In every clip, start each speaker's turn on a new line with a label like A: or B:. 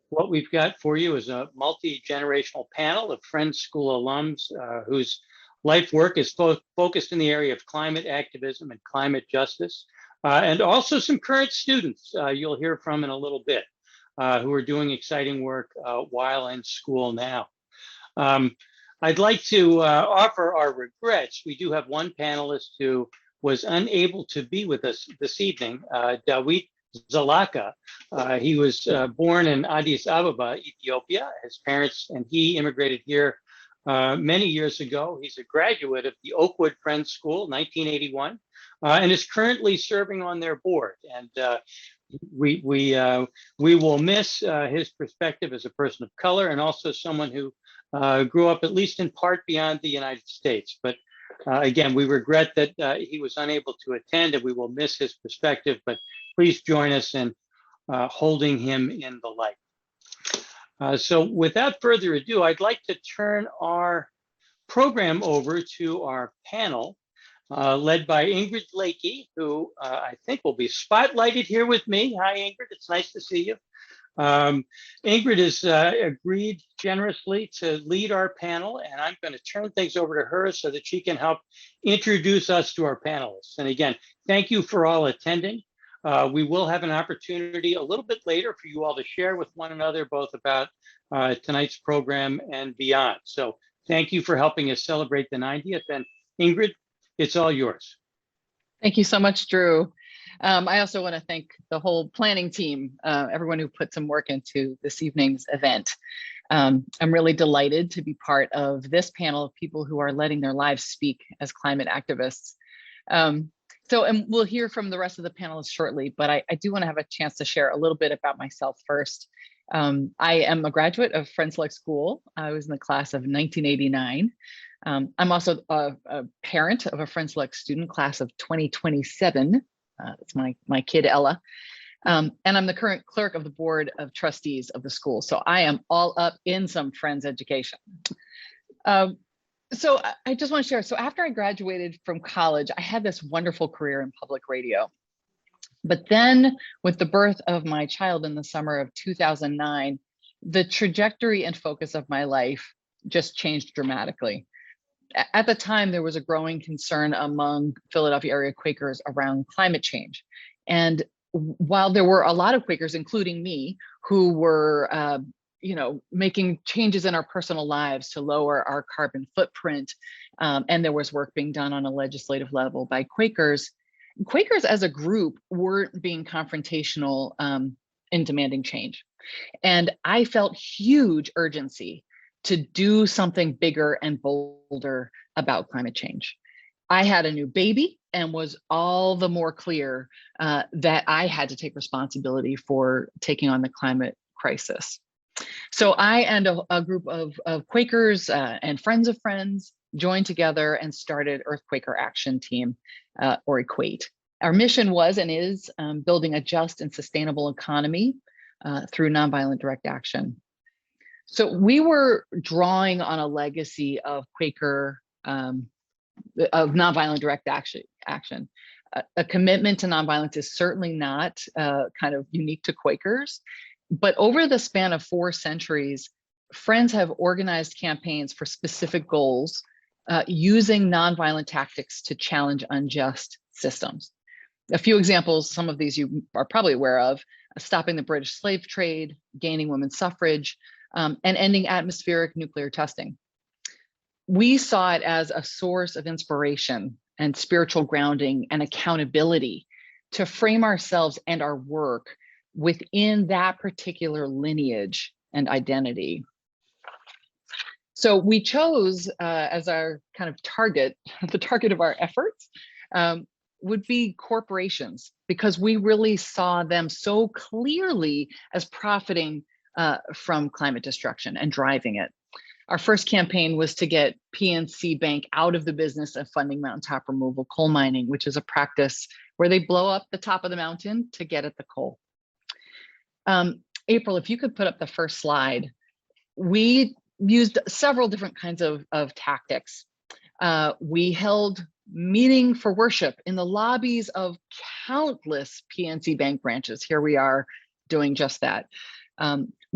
A: What we've got for you is a multi-generational panel of Friends School alums whose life work is focused in the area of climate activism and climate justice, and also some current students you'll hear from in a little bit who are doing exciting work while in school now. I'd like to offer our regrets. We do have one panelist who was unable to be with us this evening, Dawit Zalaka. He was born in Addis Ababa, Ethiopia. His parents and he immigrated here many years ago. He's a graduate of the Oakwood Friends School, 1981, and is currently serving on their board. And we will miss his perspective as a person of color and also someone who grew up at least in part beyond the United States. But again, we regret that he was unable to attend, and we will miss his perspective, but please join us in holding him in the light. So without further ado, I'd like to turn our program over to our panel, led by Ingrid Lakey, who I think will be spotlighted here with me. Hi, Ingrid, it's nice to see you. Ingrid has agreed generously to lead our panel, and I'm going to turn things over to her so that she can help introduce us to our panelists. And again, thank you for all attending. We will have an opportunity a little bit later for you all to share with one another, both about tonight's program and beyond. So thank you for helping us celebrate the 90th. And Ingrid, it's all yours.
B: Thank you so much, Drew. I also want to thank the whole planning team, everyone who put some work into this evening's event. I'm really delighted to be part of this panel of people who are letting their lives speak as climate activists. And we'll hear from the rest of the panelists shortly, but I do want to have a chance to share a little bit about myself first. I am a graduate of Friends Select School. I was in the class of 1989. I'm also a parent of a Friends Select student, class of 2027. That's my kid, Ella. And I'm the current clerk of the board of trustees of the school. So I am all up in some Friends education. So I just want to share. So after I graduated from college, I had this wonderful career in public radio. But then with the birth of my child in the summer of 2009, the trajectory and focus of my life just changed dramatically. At the time, there was a growing concern among Philadelphia area Quakers around climate change. And while there were a lot of Quakers, including me, who were making changes in our personal lives to lower our carbon footprint, and there was work being done on a legislative level by Quakers as a group weren't being confrontational in demanding change. And I felt huge urgency to do something bigger and bolder about climate change. I had a new baby and was all the more clear that I had to take responsibility for taking on the climate crisis. So I and a group of Quakers and friends of friends joined together and started Earthquaker Action Team, or EQUATE. Our mission was and is building a just and sustainable economy through nonviolent direct action. So we were drawing on a legacy of Quaker, of nonviolent direct action. A commitment to nonviolence is certainly not kind of unique to Quakers, but over the span of 4 centuries, Friends have organized campaigns for specific goals using nonviolent tactics to challenge unjust systems. A few examples, some of these you are probably aware of: stopping the British slave trade, gaining women's suffrage, and ending atmospheric nuclear testing. We saw it as a source of inspiration and spiritual grounding and accountability to frame ourselves and our work within that particular lineage and identity. So we chose as our kind of target, the target of our efforts would be corporations, because we really saw them so clearly as profiting from climate destruction and driving it. Our first campaign was to get PNC Bank out of the business of funding mountaintop removal coal mining, which is a practice where they blow up the top of the mountain to get at the coal. April, if you could put up the first slide. We used several different kinds of tactics. We held meeting for worship in the lobbies of countless PNC Bank branches. Here we are doing just that.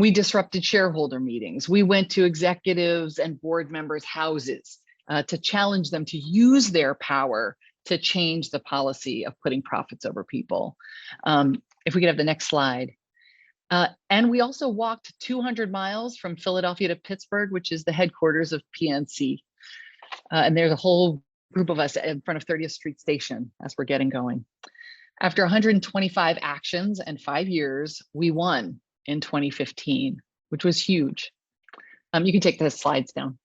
B: We disrupted shareholder meetings. We went to executives and board members' houses to challenge them to use their power to change the policy of putting profits over people. If we could have the next slide. And we also walked 200 miles from Philadelphia to Pittsburgh, which is the headquarters of PNC. And there's a whole group of us in front of 30th Street Station as we're getting going. After 125 actions and 5 years, we won in 2015, which was huge. You can take the slides down.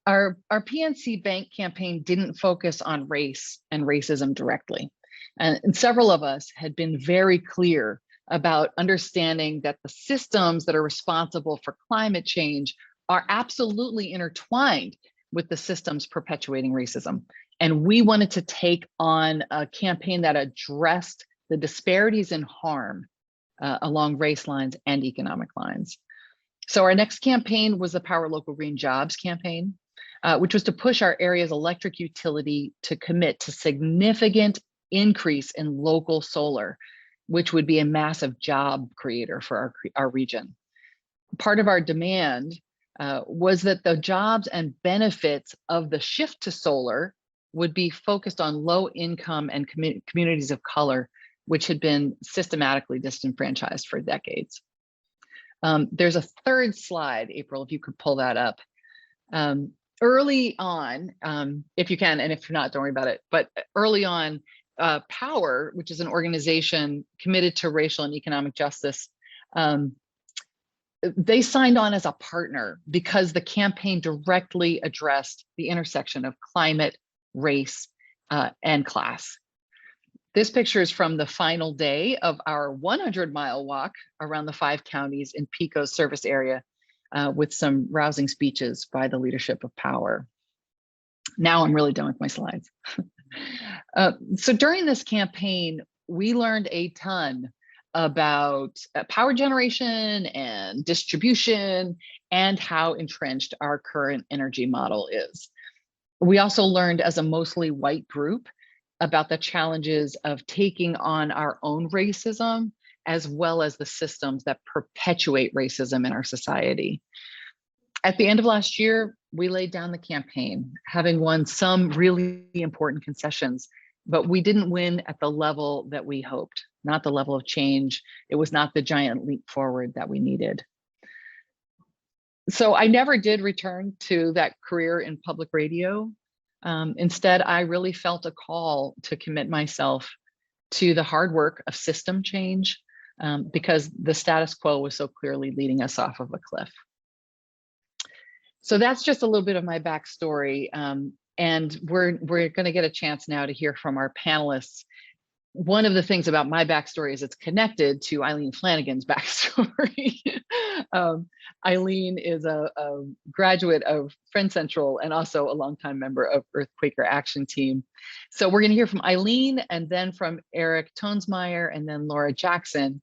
B: Our PNC Bank campaign didn't focus on race and racism directly. And several of us had been very clear about understanding that the systems that are responsible for climate change are absolutely intertwined with the systems perpetuating racism. And we wanted to take on a campaign that addressed the disparities in harm along race lines and economic lines. So our next campaign was the Power Local Green Jobs campaign, which was to push our area's electric utility to commit to significant increase in local solar, which would be a massive job creator for our region. Part of our demand was that the jobs and benefits of the shift to solar would be focused on low income and communities of color, which had been systematically disenfranchised for decades. There's a third slide, April, if you could pull that up. Early on, if you can, and if not, don't worry about it, but early on, Power, which is an organization committed to racial and economic justice, they signed on as a partner because the campaign directly addressed the intersection of climate, race, and class. This picture is from the final day of our 100-mile walk around the 5 counties in PECO's service area with some rousing speeches by the leadership of Power. Now I'm really done with my slides. So during this campaign, we learned a ton about power generation and distribution and how entrenched our current energy model is. We also learned as a mostly white group about the challenges of taking on our own racism, as well as the systems that perpetuate racism in our society. At the end of last year, we laid down the campaign, having won some really important concessions, but we didn't win at the level that we hoped, not the level of change. It was not the giant leap forward that we needed. So I never did return to that career in public radio. Instead, I really felt a call to commit myself to the hard work of system change because the status quo was so clearly leading us off of a cliff. So that's just a little bit of my backstory. And we're going to get a chance now to hear from our panelists. One of the things about my backstory is it's connected to Eileen Flanagan's backstory. Eileen is a graduate of Friend Central and also a longtime member of Earth Quaker Action Team. So we're going to hear from Eileen and then from Eric Tonesmeyer and then Laura Jackson.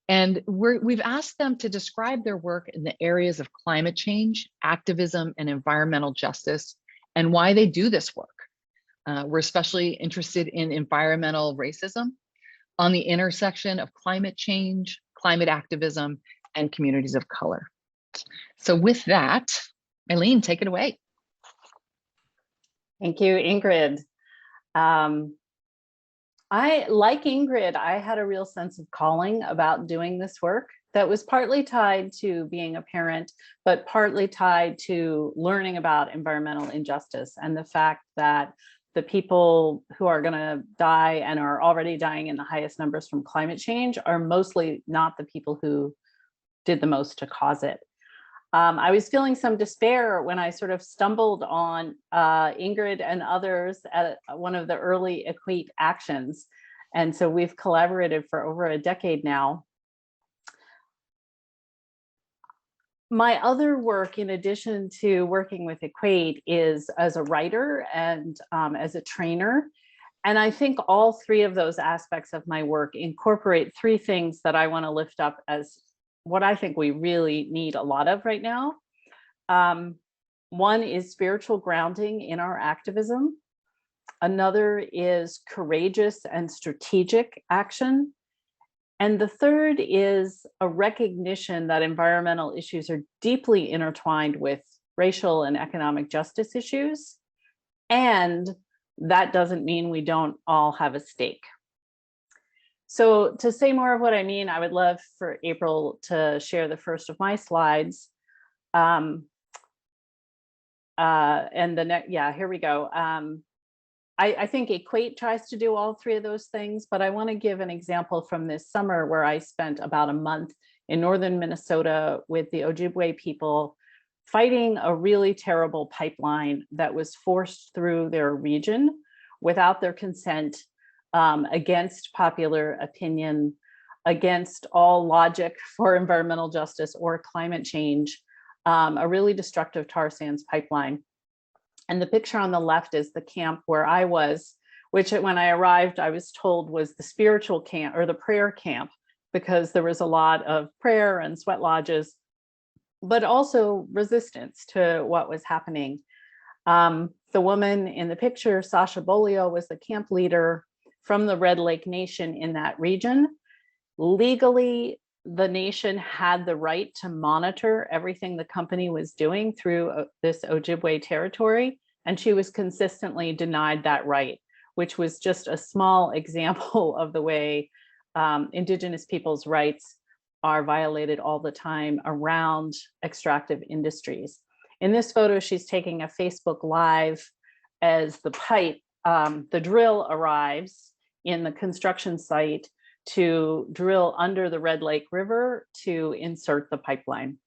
B: And we've asked them to describe their work in the areas of climate change, activism, and environmental justice, and why they do this work. We're especially interested in environmental racism on the intersection of climate change, climate activism, and communities of color. So with that, Eileen, take it away.
C: Thank you, Ingrid. Like Ingrid, I had a real sense of calling about doing this work that was partly tied to being a parent, but partly tied to learning about environmental injustice and the fact that the people who are going to die and are already dying in the highest numbers from climate change are mostly not the people who did the most to cause it. I was feeling some despair when I sort of stumbled on Ingrid and others at one of the early Equate actions. And so we've collaborated for over a decade now. My other work, in addition to working with Equate, is as a writer and as a trainer. And I think all 3 of those aspects of my work incorporate 3 things that I want to lift up as what I think we really need a lot of right now. One is spiritual grounding in our activism. Another is courageous and strategic action. And the third is a recognition that environmental issues are deeply intertwined with racial and economic justice issues. And that doesn't mean we don't all have a stake. So to say more of what I mean, I would love for April to share the first of my slides. And the next, yeah, here we go. I think Equate tries to do all three of those things, but I want to give an example from this summer where I spent about a month in northern Minnesota with the Ojibwe people fighting a really terrible pipeline that was forced through their region without their consent, against popular opinion, against all logic for environmental justice or climate change, a really destructive tar sands pipeline. And the picture on the left is the camp where I was, which when I arrived, I was told was the spiritual camp or the prayer camp, because there was a lot of prayer and sweat lodges, but also resistance to what was happening. The woman in the picture, Sasha Bolio, was the camp leader from the Red Lake Nation in that region. Legally, the nation had the right to monitor everything the company was doing through this Ojibwe territory, and she was consistently denied that right, which was just a small example of the way Indigenous people's rights are violated all the time around extractive industries. In this photo, she's taking a Facebook Live as the pipe, the drill arrives in the construction site to drill under the Red Lake River to insert the pipeline.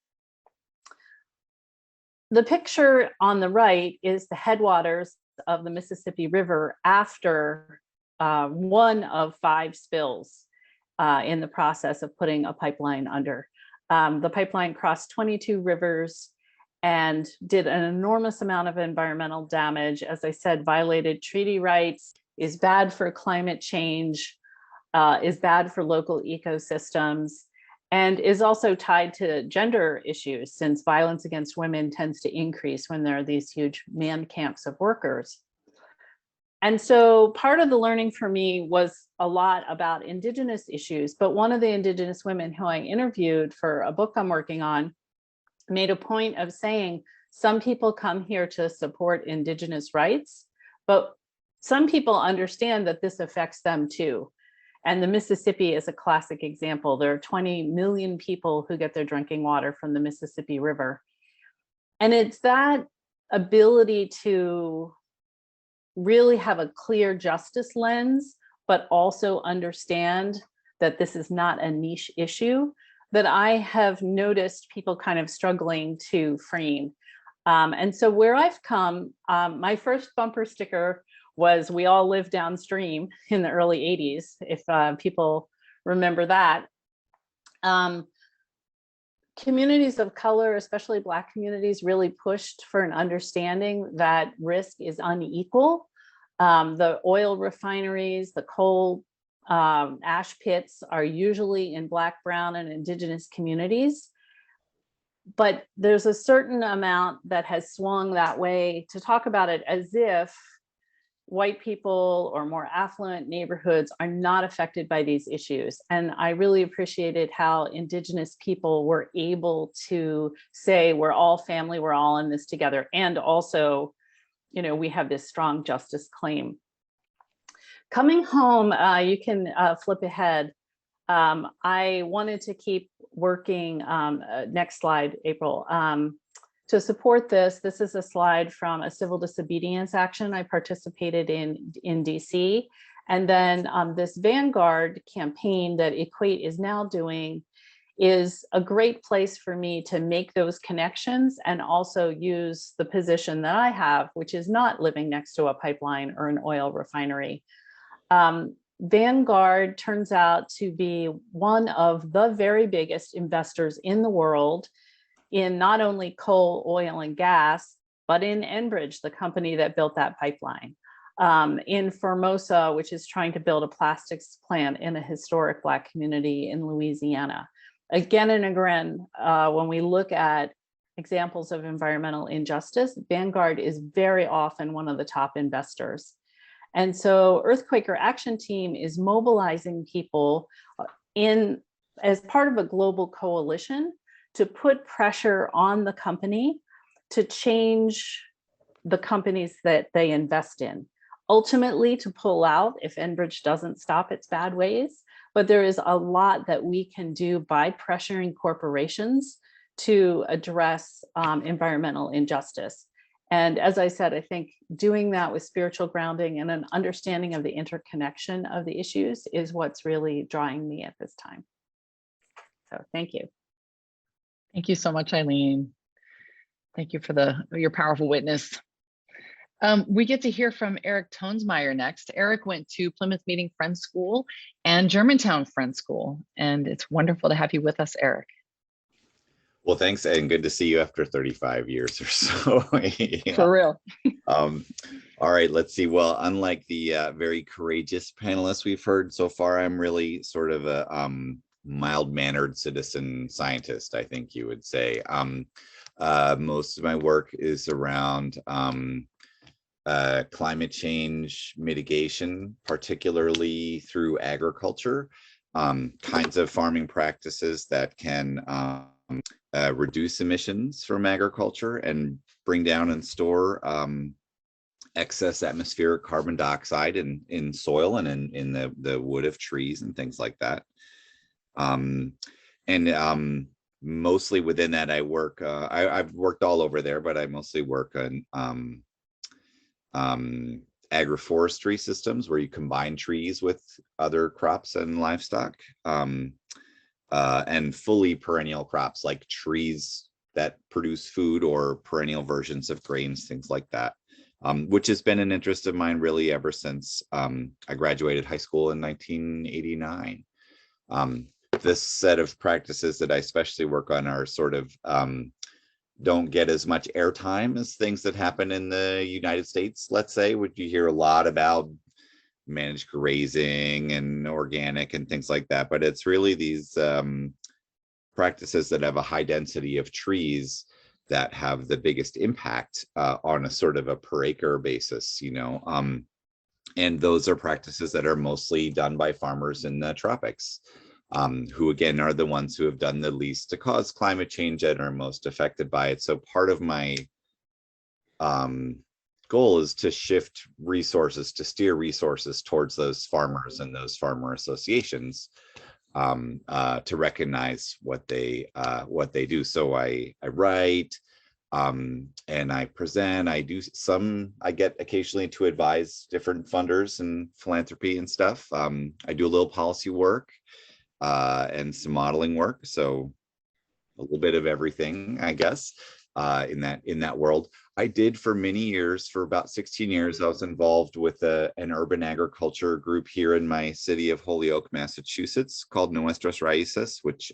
C: The picture on the right is the headwaters of the Mississippi River after one of 5 spills in the process of putting a pipeline under. The pipeline crossed 22 rivers and did an enormous amount of environmental damage. As I said, violated treaty rights, is bad for climate change, is bad for local ecosystems, and is also tied to gender issues, since violence against women tends to increase when there are these huge man camps of workers. And so part of the learning for me was a lot about Indigenous issues, but one of the Indigenous women who I interviewed for a book I'm working on made a point of saying, some people come here to support Indigenous rights, but some people understand that this affects them too. And the Mississippi is a classic example. There are 20 million people who get their drinking water from the Mississippi River. And it's that ability to really have a clear justice lens, but also understand that this is not a niche issue, that I have noticed people kind of struggling to frame. And so where I've come, my first bumper sticker was "We all live downstream" in the early 80s, if people remember that. Communities of color, especially Black communities, really pushed for an understanding that risk is unequal. The oil refineries, the coal ash pits are usually in Black, Brown, and Indigenous communities. But there's a certain amount that has swung that way to talk about it as if white people or more affluent neighborhoods are not affected by these issues. And I really appreciated how Indigenous people were able to say, we're all family, we're all in this together. And also, you know, we have this strong justice claim. Coming home, you can flip ahead. I wanted to keep working, next slide, April. To support this, this is a slide from a civil disobedience action I participated in DC. And then this Vanguard campaign that Equate is now doing is a great place for me to make those connections and also use the position that I have, which is not living next to a pipeline or an oil refinery. Vanguard turns out to be one of the very biggest investors in the world in not only coal, oil, and gas, but in Enbridge, the company that built that pipeline, in Formosa, which is trying to build a plastics plant in a historic Black community in Louisiana. Again and again, when we look at examples of environmental injustice, Vanguard is very often one of the top investors. And so Earthquaker Action Team is mobilizing people as part of a global coalition to put pressure on the company to change the companies that they invest in, ultimately to pull out if Enbridge doesn't stop its bad ways. But there is a lot that we can do by pressuring corporations to address environmental injustice. And as I said, I think doing that with spiritual grounding and an understanding of the interconnection of the issues is what's really drawing me at this time. So thank you.
B: Thank you so much, Eileen. Thank you for your powerful witness. We get to hear from Eric Tonesmeyer next. Eric went to Plymouth Meeting Friends School and Germantown Friends School, and it's wonderful to have you with us, Eric.
D: Well, thanks, and good to see you after 35 years or so. Yeah.
B: For real.
D: All right, let's see. Well, unlike the very courageous panelists we've heard so far, I'm really sort of a mild-mannered citizen scientist, I think you would say. Most of my work is around climate change mitigation, particularly through agriculture, kinds of farming practices that can reduce emissions from agriculture and bring down and store excess atmospheric carbon dioxide in soil and in the wood of trees and things like that. Mostly within that, I work, I've worked all over there, but I mostly work on agroforestry systems where you combine trees with other crops and livestock, and fully perennial crops like trees that produce food or perennial versions of grains, things like that, which has been an interest of mine really ever since I graduated high school in 1989. This set of practices that I especially work on are sort of don't get as much airtime as things that happen in the United States, let's say, which you hear a lot about managed grazing and organic and things like that. But it's really these practices that have a high density of trees that have the biggest impact on a sort of a per acre basis, you know. And those are practices that are mostly done by farmers in the tropics, who again are the ones who have done the least to cause climate change and are most affected by it. So part of my goal is to shift resources, to steer resources towards those farmers and those farmer associations, to recognize what they do. So I write, and I present. I get occasionally to advise different funders and philanthropy and stuff. I do a little policy work and some modeling work. So a little bit of everything, I guess, in that world. I did for many years, for about 16 years, I was involved with an urban agriculture group here in my city of Holyoke, Massachusetts, called Nuestras Raíces, which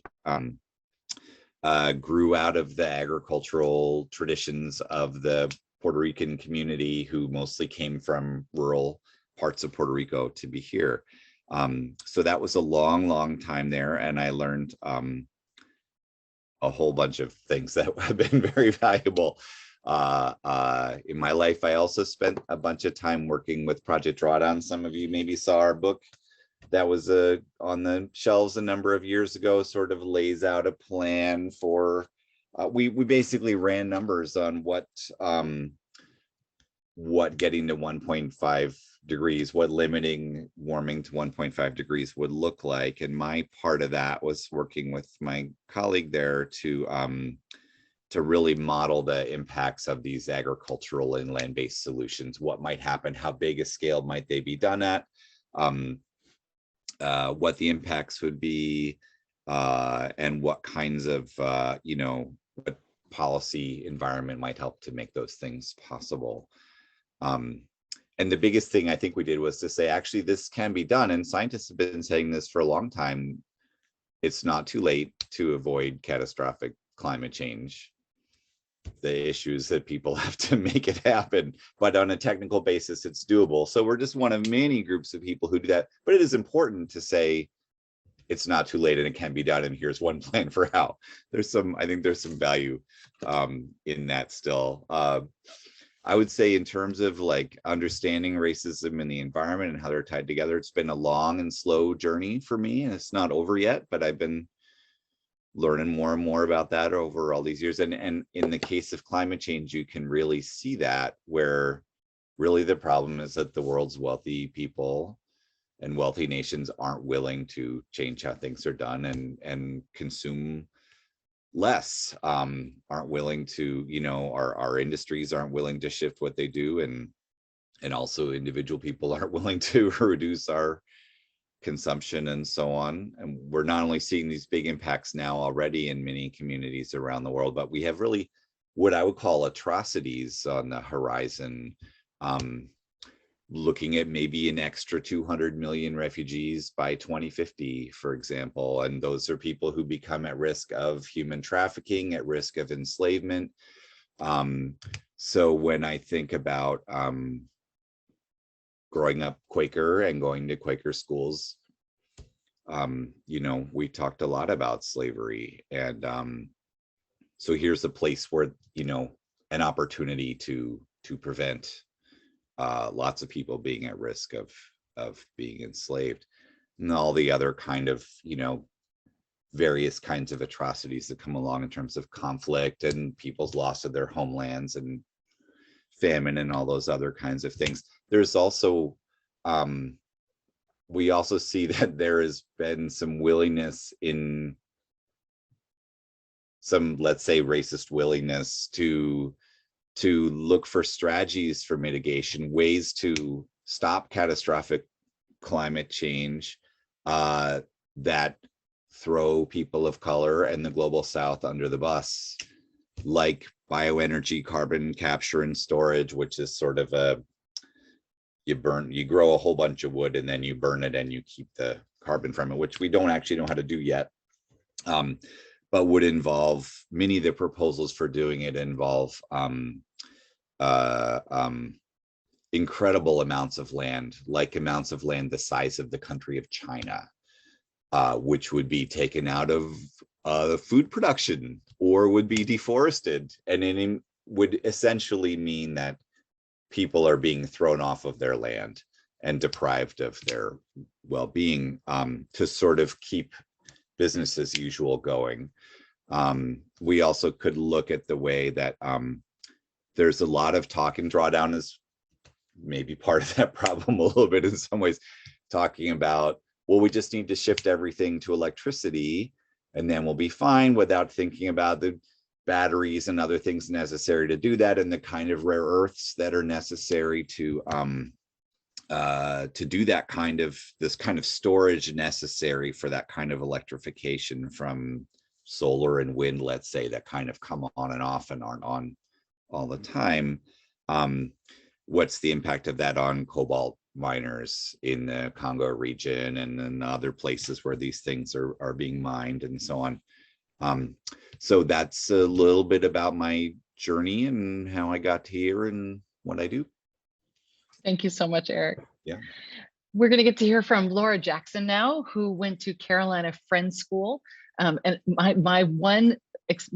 D: grew out of the agricultural traditions of the Puerto Rican community, who mostly came from rural parts of Puerto Rico to be here. So that was a long time there, and I learned a whole bunch of things that have been very valuable in my life. I also spent a bunch of time working with Project Drawdown. Some of you maybe saw our book that was on the shelves a number of years ago, sort of lays out a plan for, we basically ran numbers on what getting to 1.5 degrees, what limiting warming to 1.5 degrees would look like. And my part of that was working with my colleague there to really model the impacts of these agricultural and land-based solutions. What might happen, how big a scale might they be done at, what the impacts would be, and what kinds of, what policy environment might help to make those things possible. And the biggest thing I think we did was to say, actually, this can be done. And scientists have been saying this for a long time. It's not too late to avoid catastrophic climate change. The issue is that people have to make it happen, but on a technical basis, it's doable. So we're just one of many groups of people who do that. But it is important to say it's not too late and it can be done. And here's one plan for how. I think there's some value in that still. I would say in terms of like understanding racism and the environment and how they're tied together, it's been a long and slow journey for me, and it's not over yet, but I've been learning more and more about that over all these years. And in the case of climate change, you can really see that, where really the problem is that the world's wealthy people and wealthy nations aren't willing to change how things are done and consume less, aren't willing to, you know, our industries aren't willing to shift what they do, and also individual people aren't willing to reduce our consumption and so on. And we're not only seeing these big impacts now already in many communities around the world, but we have really what I would call atrocities on the horizon. Looking at maybe an extra 200 million refugees by 2050, for example. And those are people who become at risk of human trafficking, at risk of enslavement. So when I think about growing up Quaker and going to Quaker schools, you know, we talked a lot about slavery. And so here's a place where, you know, an opportunity to prevent lots of people being at risk of being enslaved, and all the other kind of, you know, various kinds of atrocities that come along in terms of conflict and people's loss of their homelands and famine and all those other kinds of things. There's also, we also see that there has been some willingness in some, let's say, racist willingness to look for strategies for mitigation, ways to stop catastrophic climate change that throw people of color and the global south under the bus, like bioenergy, carbon capture and storage, which is sort of a, you grow a whole bunch of wood and then you burn it and you keep the carbon from it, which we don't actually know how to do yet. But would involve, many of the proposals for doing it involve incredible amounts of land, like amounts of land the size of the country of China, which would be taken out of food production or would be deforested. And it would essentially mean that people are being thrown off of their land and deprived of their well-being, to sort of keep business as usual going. We also could look at the way that there's a lot of talk, and drawdown is maybe part of that problem a little bit in some ways, talking about, well, we just need to shift everything to electricity and then we'll be fine, without thinking about the batteries and other things necessary to do that, and the kind of rare earths that are necessary to do that kind of, this kind of storage necessary for that kind of electrification from solar and wind, let's say, that kind of come on and off and aren't on all the time. What's the impact of that on cobalt miners in the Congo region and in other places where these things are being mined and so on? So that's a little bit about my journey and how I got here and what I do.
B: Thank you so much, Eric.
D: Yeah.
B: We're going to get to hear from Laura Jackson now, who went to Carolina Friends School. And my one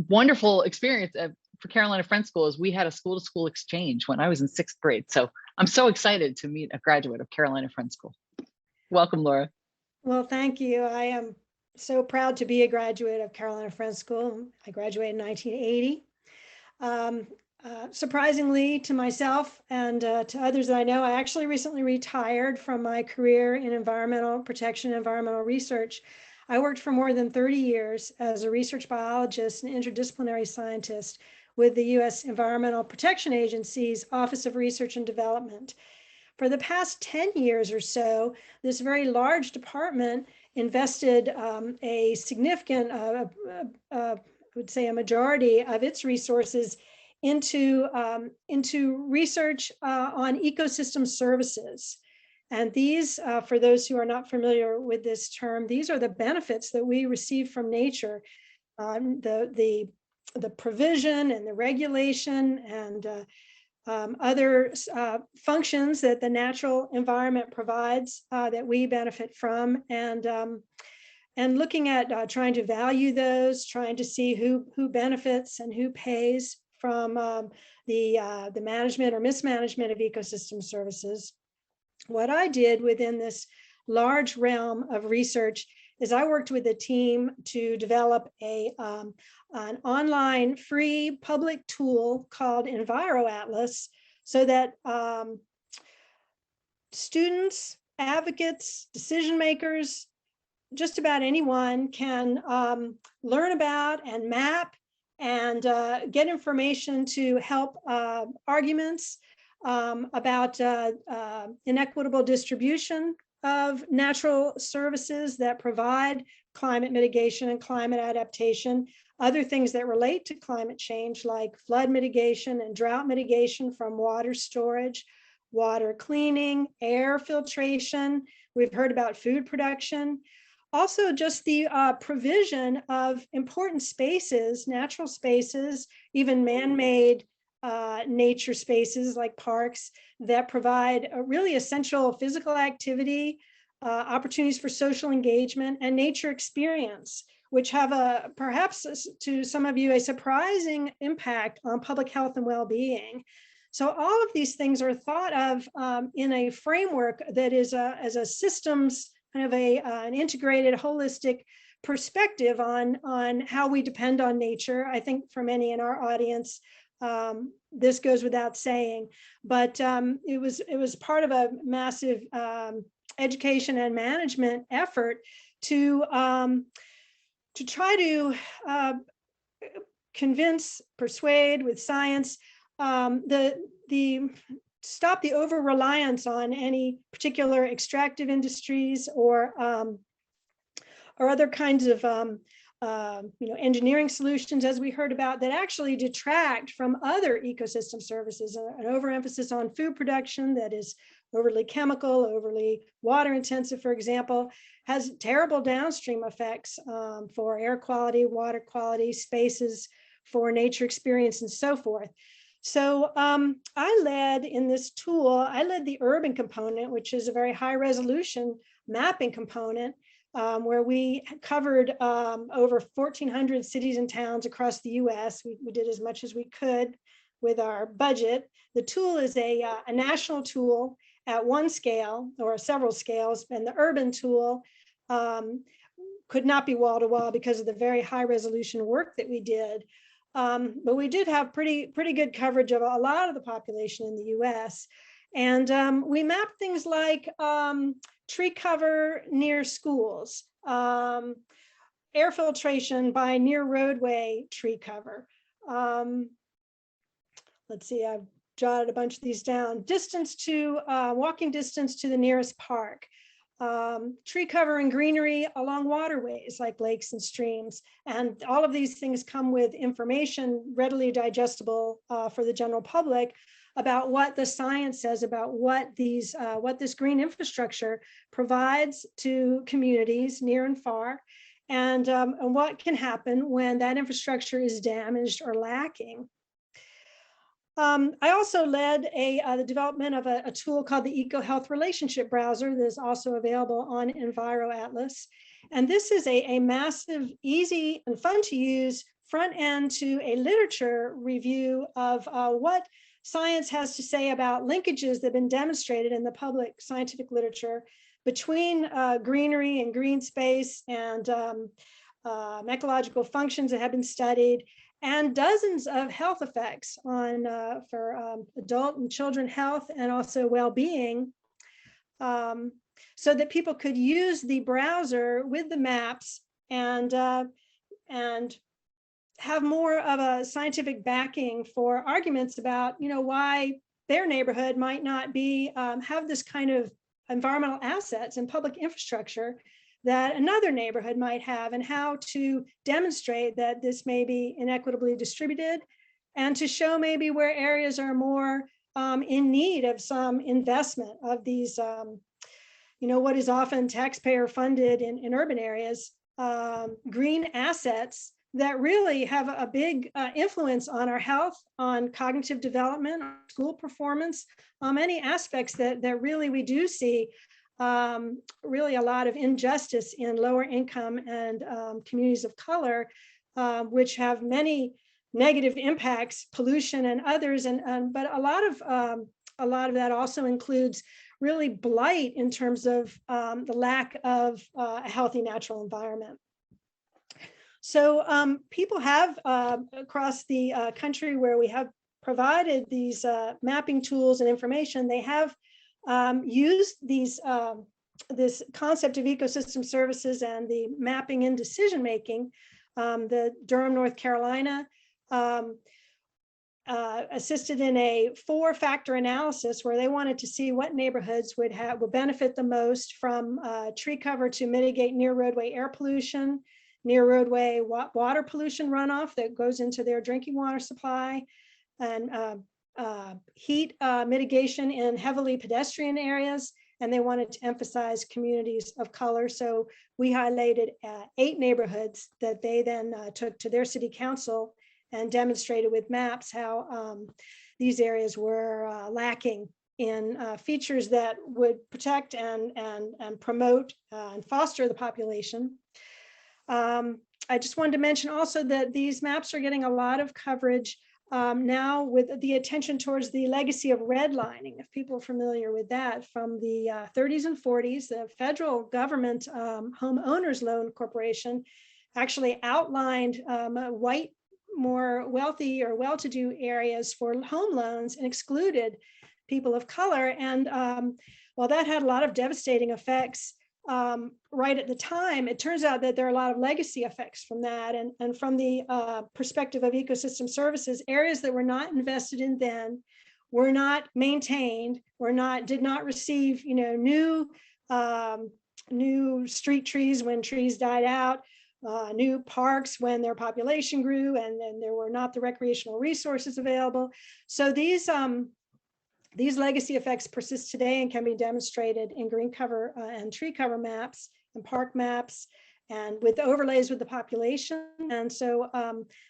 B: wonderful experience for Carolina Friends School is we had a school-to-school exchange when I was in 6th grade. So I'm so excited to meet a graduate of Carolina Friends School. Welcome, Laura.
E: Well, thank you. I am so proud to be a graduate of Carolina Friends School. I graduated in 1980. Surprisingly to myself and to others that I know, I actually recently retired from my career in environmental protection and environmental research. I worked for more than 30 years as a research biologist and interdisciplinary scientist with the U.S. Environmental Protection Agency's Office of Research and Development. For the past 10 years or so, this very large department invested a significant, I would say a majority of its resources into research on ecosystem services. And these, for those who are not familiar with this term, these are the benefits that we receive from nature, the provision and the regulation and other functions that the natural environment provides that we benefit from, and looking at trying to value those, trying to see who benefits and who pays from the management or mismanagement of ecosystem services. What I did within this large realm of research is I worked with a team to develop an online free public tool called EnviroAtlas, so that students, advocates, decision makers, just about anyone can learn about and map and get information to help arguments about inequitable distribution of natural services that provide climate mitigation and climate adaptation, other things that relate to climate change like flood mitigation and drought mitigation from water storage, water cleaning, air filtration. We've heard about food production. Also, just the provision of important spaces, natural spaces, even man-made nature spaces like parks that provide a really essential physical activity, opportunities for social engagement, and nature experience, which have a perhaps to some of you a surprising impact on public health and well-being. So all of these things are thought of in a framework that is as a systems kind of an integrated, holistic perspective on how we depend on nature. I think for many in our audience, this goes without saying, but it was part of a massive education and management effort to try to convince, persuade with science, stop the over-reliance on any particular extractive industries or other kinds of engineering solutions, as we heard about, that actually detract from other ecosystem services. An overemphasis on food production that is overly chemical, overly water intensive, for example, has terrible downstream effects for air quality, water quality, spaces for nature experience, and so forth. So I led in this tool, I led the urban component, which is a very high resolution mapping component, where we covered over 1,400 cities and towns across the US. We did as much as we could with our budget. The tool is a national tool at one scale or several scales, and the urban tool could not be wall to wall because of the very high resolution work that we did. But we did have pretty good coverage of a lot of the population in the US. And we mapped things like tree cover near schools, air filtration by near roadway tree cover. Let's see, I've jotted a bunch of these down. Distance to, walking distance to the nearest park. Tree cover and greenery along waterways like lakes and streams. And all of these things come with information readily digestible for the general public about what the science says about what this green infrastructure provides to communities near and far, and what can happen when that infrastructure is damaged or lacking. I also led the development of a tool called the EcoHealth Relationship Browser that is also available on EnviroAtlas. And this is a massive, easy, and fun to use front end to a literature review of what science has to say about linkages that have been demonstrated in the public scientific literature between greenery and green space and ecological functions that have been studied, and dozens of health effects on for adult and children health and also well-being, so that people could use the browser with the maps and have more of a scientific backing for arguments about, why their neighborhood might not be have this kind of environmental assets and public infrastructure that another neighborhood might have, and how to demonstrate that this may be inequitably distributed, and to show maybe where areas are more in need of some investment of these, what is often taxpayer funded in urban areas, green assets that really have a big influence on our health, on cognitive development, on school performance, many aspects that really we do see really a lot of injustice in lower income and communities of color, which have many negative impacts, pollution and others. But a lot of that also includes really blight in terms of the lack of a healthy natural environment. So people have across the country where we have provided these mapping tools and information, they have used these this concept of ecosystem services and the mapping in decision making. The Durham, North Carolina assisted in a 4-factor analysis where they wanted to see what neighborhoods would benefit the most from tree cover to mitigate near roadway air pollution, near roadway water pollution runoff that goes into their drinking water supply, and heat mitigation in heavily pedestrian areas. And they wanted to emphasize communities of color. So we highlighted 8 neighborhoods that they then took to their city council and demonstrated with maps how these areas were lacking in features that would protect and promote and foster the population. I just wanted to mention also that these maps are getting a lot of coverage now with the attention towards the legacy of redlining, if people are familiar with that, from the 30s and 40s. The federal government Homeowners Loan Corporation actually outlined white, more wealthy or well-to-do areas for home loans and excluded people of color. And while that had a lot of devastating effects right at the time, it turns out that there are a lot of legacy effects from that. And from the perspective of ecosystem services, areas that were not invested in then, were not maintained, did not receive, new street trees when trees died out, new parks when their population grew, and then there were not the recreational resources available. So these legacy effects persist today and can be demonstrated in green cover and tree cover maps and park maps, and with overlays with the population. And so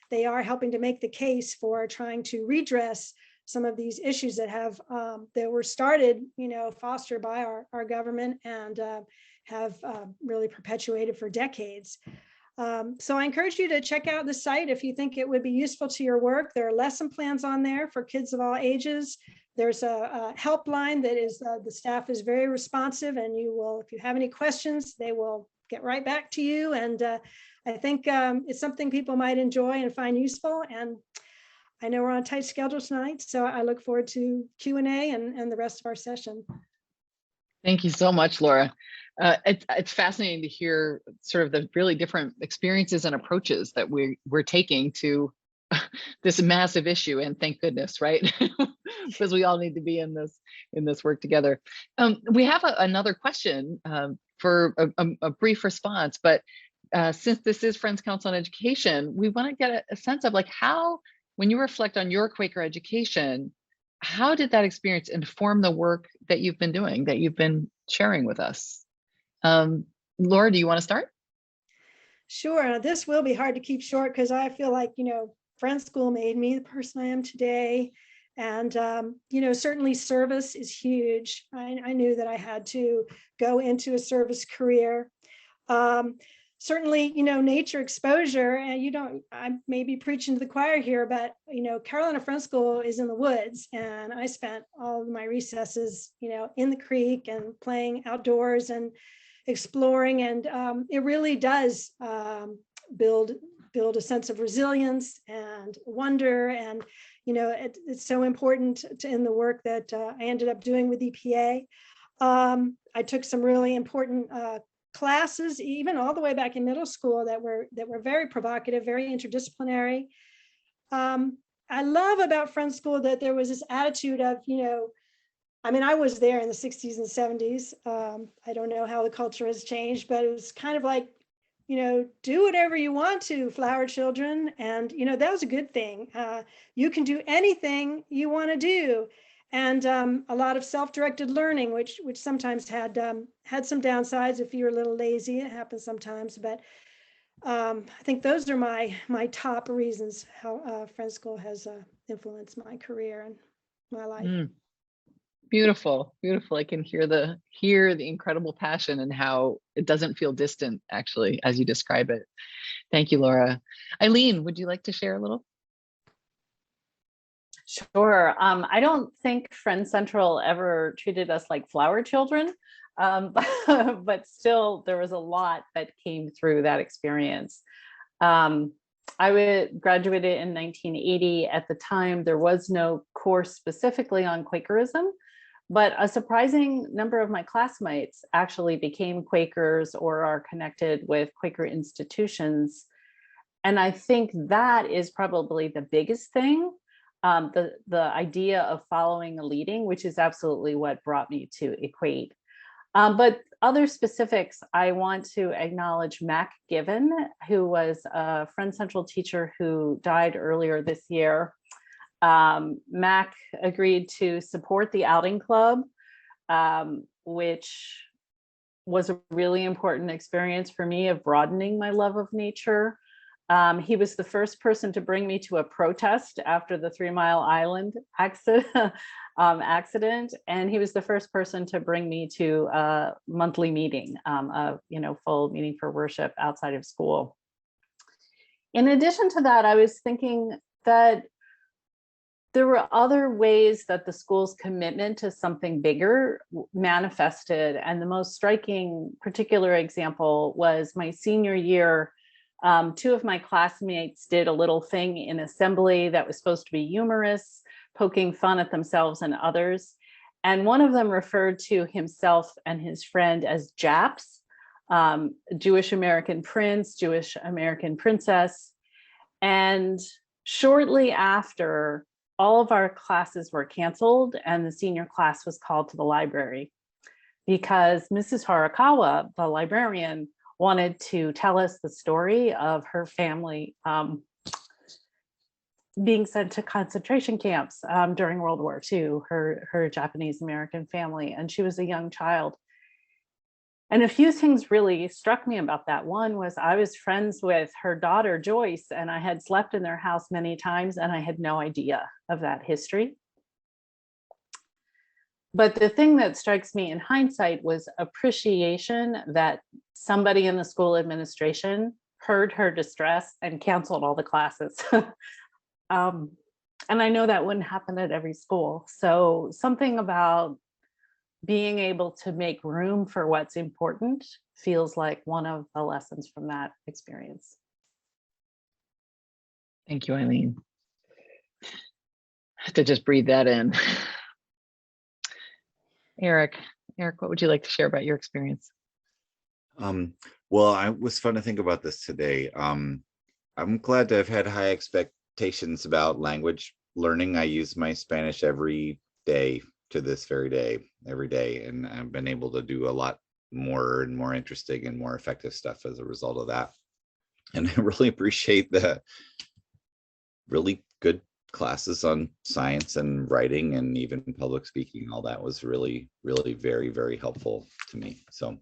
E: they are helping to make the case for trying to redress some of these issues that have that were started, fostered by our government and have really perpetuated for decades. So I encourage you to check out the site if you think it would be useful to your work. There are lesson plans on there for kids of all ages. There's a helpline that is, the staff is very responsive, and you will, if you have any questions, they will get right back to you. And I think it's something people might enjoy and find useful. And I know we're on a tight schedule tonight, so I look forward to Q&A and the rest of our session.
B: Thank you so much, Laura. It's fascinating to hear sort of the really different experiences and approaches that we're taking to this massive issue, and thank goodness, right? Because we all need to be in this work together. We have another question for a brief response, but since this is Friends Council on Education, we want to get a sense of like how, when you reflect on your Quaker education, how did that experience inform the work that you've been doing, that you've been sharing with us? Laura, do you want to start?
E: Sure. This will be hard to keep short because I feel like, Friends School made me the person I am today. And, certainly service is huge. I knew that I had to go into a service career. Certainly, nature exposure, and I may be preaching to the choir here, but, Carolina Friends School is in the woods, and I spent all of my recesses, in the creek and playing outdoors and exploring. And it really does build a sense of resilience and wonder. And, it's so important in the work that I ended up doing with EPA. I took some really important classes, even all the way back in middle school, that were very provocative, very interdisciplinary. I love about Friends School that there was this attitude of, I was there in the 60s and 70s. I don't know how the culture has changed, but it was kind of like, do whatever you want to, flower children. And, that was a good thing. You can do anything you want to do. And a lot of self-directed learning, which sometimes had some downsides if you're a little lazy. It happens sometimes, but I think those are my top reasons how Friends School has influenced my career and my life.
B: Beautiful, beautiful. I can hear the incredible passion and how it doesn't feel distant, actually, as you describe it. Thank you, Laura. Eileen, would you like to share a little?
C: Sure. I don't think Friend Central ever treated us like flower children, but still there was a lot that came through that experience. I graduated in 1980. At the time, there was no course specifically on Quakerism, but a surprising number of my classmates actually became Quakers or are connected with Quaker institutions. And I think that is probably the biggest thing. The idea of following a leading, which is absolutely what brought me to Equate. But other specifics, I want to acknowledge Mac Given, who was a Friend Central teacher who died earlier this year. Mac agreed to support the outing club, which was a really important experience for me of broadening my love of nature. He was the first person to bring me to a protest after the 3 Mile Island accident, and he was the first person to bring me to a monthly meeting, a full meeting for worship outside of school. In addition to that, I was thinking that there were other ways that the school's commitment to something bigger manifested, and the most striking particular example was my senior year. 2 of my classmates did a little thing in assembly that was supposed to be humorous, poking fun at themselves and others. And one of them referred to himself and his friend as Japs, Jewish American prince, Jewish American princess. And shortly after, all of our classes were canceled and the senior class was called to the library because Mrs. Horikawa, the librarian, wanted to tell us the story of her family being sent to concentration camps during World War II, her Japanese American family, and she was a young child. And a few things really struck me about that. One was I was friends with her daughter, Joyce, and I had slept in their house many times and I had no idea of that history. But the thing that strikes me in hindsight was appreciation that somebody in the school administration heard her distress and canceled all the classes. And I know that wouldn't happen at every school. So something about being able to make room for what's important feels like one of the lessons from that experience.
B: Thank you, Eileen. I have to just breathe that in. Eric, what would you like to share about your experience?
D: Well, it was fun to think about this today. I'm glad to have had high expectations about language learning. I use my Spanish every day to this very day, every day, and I've been able to do a lot more and more interesting and more effective stuff as a result of that. And I really appreciate the really good classes on science and writing and even public speaking. All that was really, really very, very helpful to me. So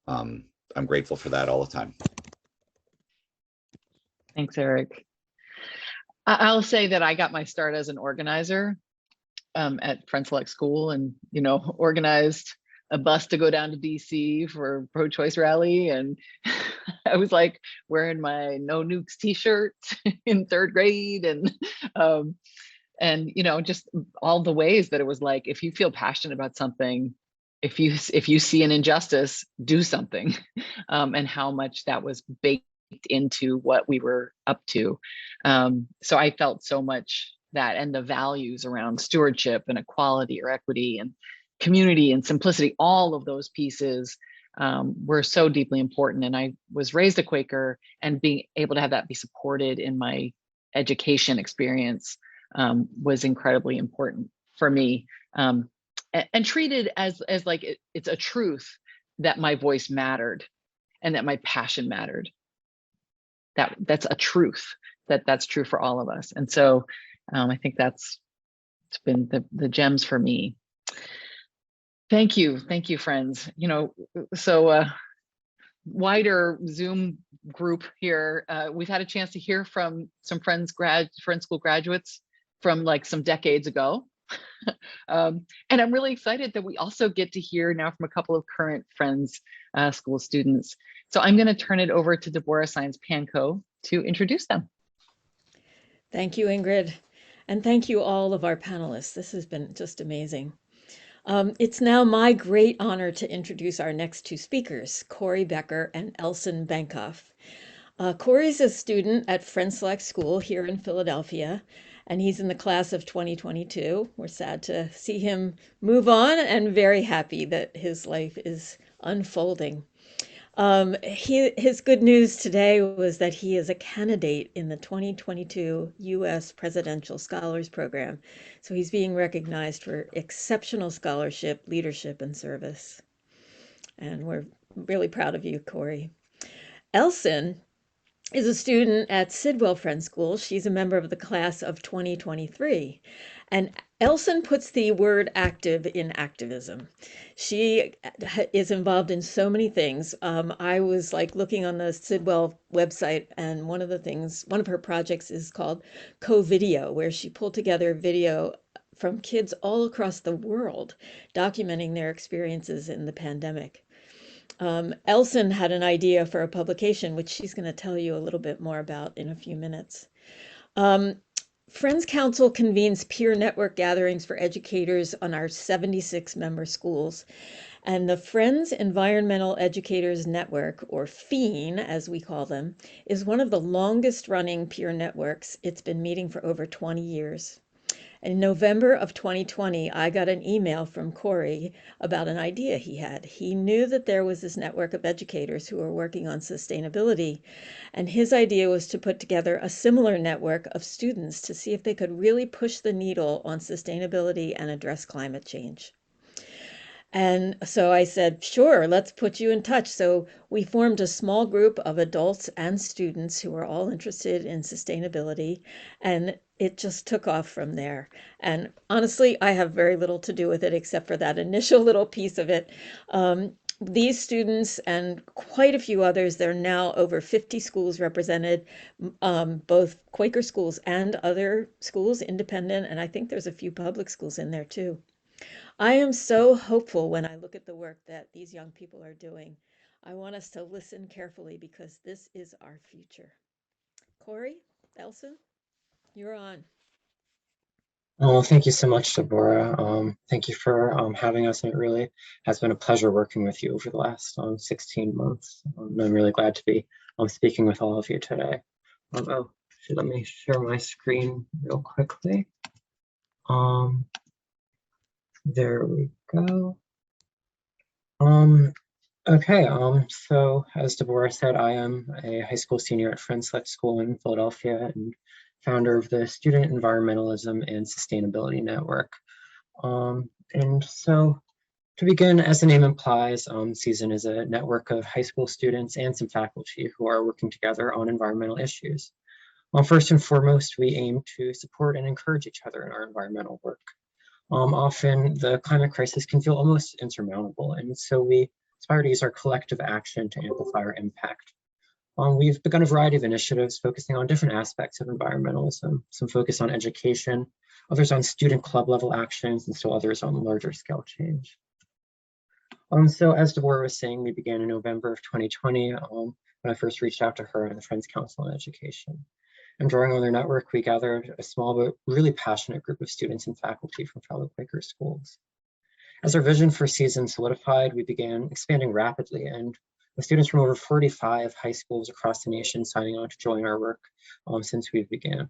D: I'm grateful for that all the time.
B: Thanks, Eric. I'll say that I got my start as an organizer at Friend Select School, and organized a bus to go down to DC for a pro-choice rally, and I was like wearing my No Nukes t-shirt in 3rd grade, and just all the ways that it was like, if you feel passionate about something, if you see an injustice, do something, and how much that was baked into what we were up to. So I felt so much that, and the values around stewardship and equality or equity and community and simplicity, all of those pieces were so deeply important. And I was raised a Quaker, and being able to have that be supported in my education experience was incredibly important for me, and treated as like it's a truth that my voice mattered and that my passion mattered. That's a truth, that's true for all of us. And so I think it's been the gems for me. Thank you, friends. So wider Zoom group here. We've had a chance to hear from some friend school graduates from like some decades ago. And I'm really excited that we also get to hear now from a couple of current Friends school students. So I'm going to turn it over to Deborah Saenz-Pankow to introduce them.
E: Thank you, Ingrid.
F: And thank you all of our panelists. This has been just amazing. It's now my great honor to introduce our next two speakers, Corey Becker and Elsin Bankoff. Corey's a student at Friend Select School here in Philadelphia, and he's in the class of 2022. We're sad to see him move on and very happy that his life is unfolding. His good news today was that he is a candidate in the 2022 U.S. Presidential Scholars Program. So he's being recognized for exceptional scholarship, leadership, and service. And we're really proud of you, Corey. Elsin is a student at Sidwell Friend School. She's a member of the class of 2023. And Elsin puts the word active in activism. She is involved in so many things. I was like looking on the Sidwell website, and one of her projects is called Co-Video, where she pulled together video from kids all across the world, documenting their experiences in the pandemic. Elsin had an idea for a publication, which she's going to tell you a little bit more about in a few minutes. Friends Council convenes peer network gatherings for educators on our 76 member schools. And the Friends Environmental Educators Network, or FEEN as we call them, is one of the longest running peer networks. It's been meeting for over 20 years. In November of 2020, I got an email from Corey about an idea he had. He knew that there was this network of educators who were working on sustainability, and his idea was to put together a similar network of students to see if they could really push the needle on sustainability and address climate change. And so I said, sure, let's put you in touch. So we formed a small group of adults and students who were all interested in sustainability, and it just took off from there. And honestly, I have very little to do with it except for that initial little piece of it. These students and quite a few others, there are now over 50 schools represented, both Quaker schools and other schools, independent, and I think there's a few public schools in there too. I am so hopeful when I look at the work that these young people are doing. I want us to listen carefully because this is our future. Corey, Elsin, you're on.
G: Oh, thank you so much, Deborah. Thank you for having us, and it really has been a pleasure working with you over the last 16 months. I'm really glad to be speaking with all of you today. Let me share my screen real quickly. There we go. Okay, so as Deborah said, I am a high school senior at Friend Select School in Philadelphia and founder of the Student Environmentalism and Sustainability Network. And so to begin, as the name implies, Season is a network of high school students and some faculty who are working together on environmental issues. First and foremost, we aim to support and encourage each other in our environmental work. Often the climate crisis can feel almost insurmountable, and so we aspire to use our collective action to amplify our impact. We've begun a variety of initiatives focusing on different aspects of environmentalism, some focus on education, others on student club level actions, and still others on larger scale change. So as Deborah was saying, we began in November of 2020 when I first reached out to her and the Friends Council on Education. And drawing on their network, we gathered a small but really passionate group of students and faculty from fellow Quaker schools. As our vision for Season solidified, we began expanding rapidly, and with students from over 45 high schools across the nation signing on to join our work since we began.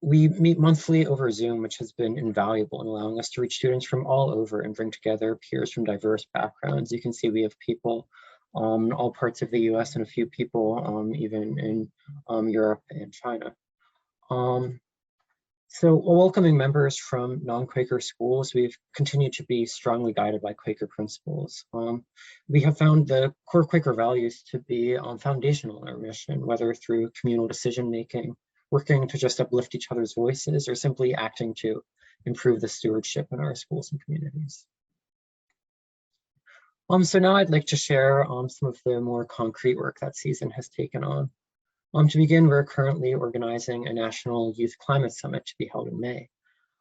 G: We meet monthly over Zoom, which has been invaluable in allowing us to reach students from all over and bring together peers from diverse backgrounds. You can see we have people in all parts of the US and a few people even in Europe and China. So while welcoming members from non-Quaker schools, we've continued to be strongly guided by Quaker principles. We have found the core Quaker values to be foundational in our mission, whether through communal decision-making, working to just uplift each other's voices, or simply acting to improve the stewardship in our schools and communities. So now I'd like to share some of the more concrete work that Season has taken on. To begin, we're currently organizing a National Youth Climate Summit to be held in May.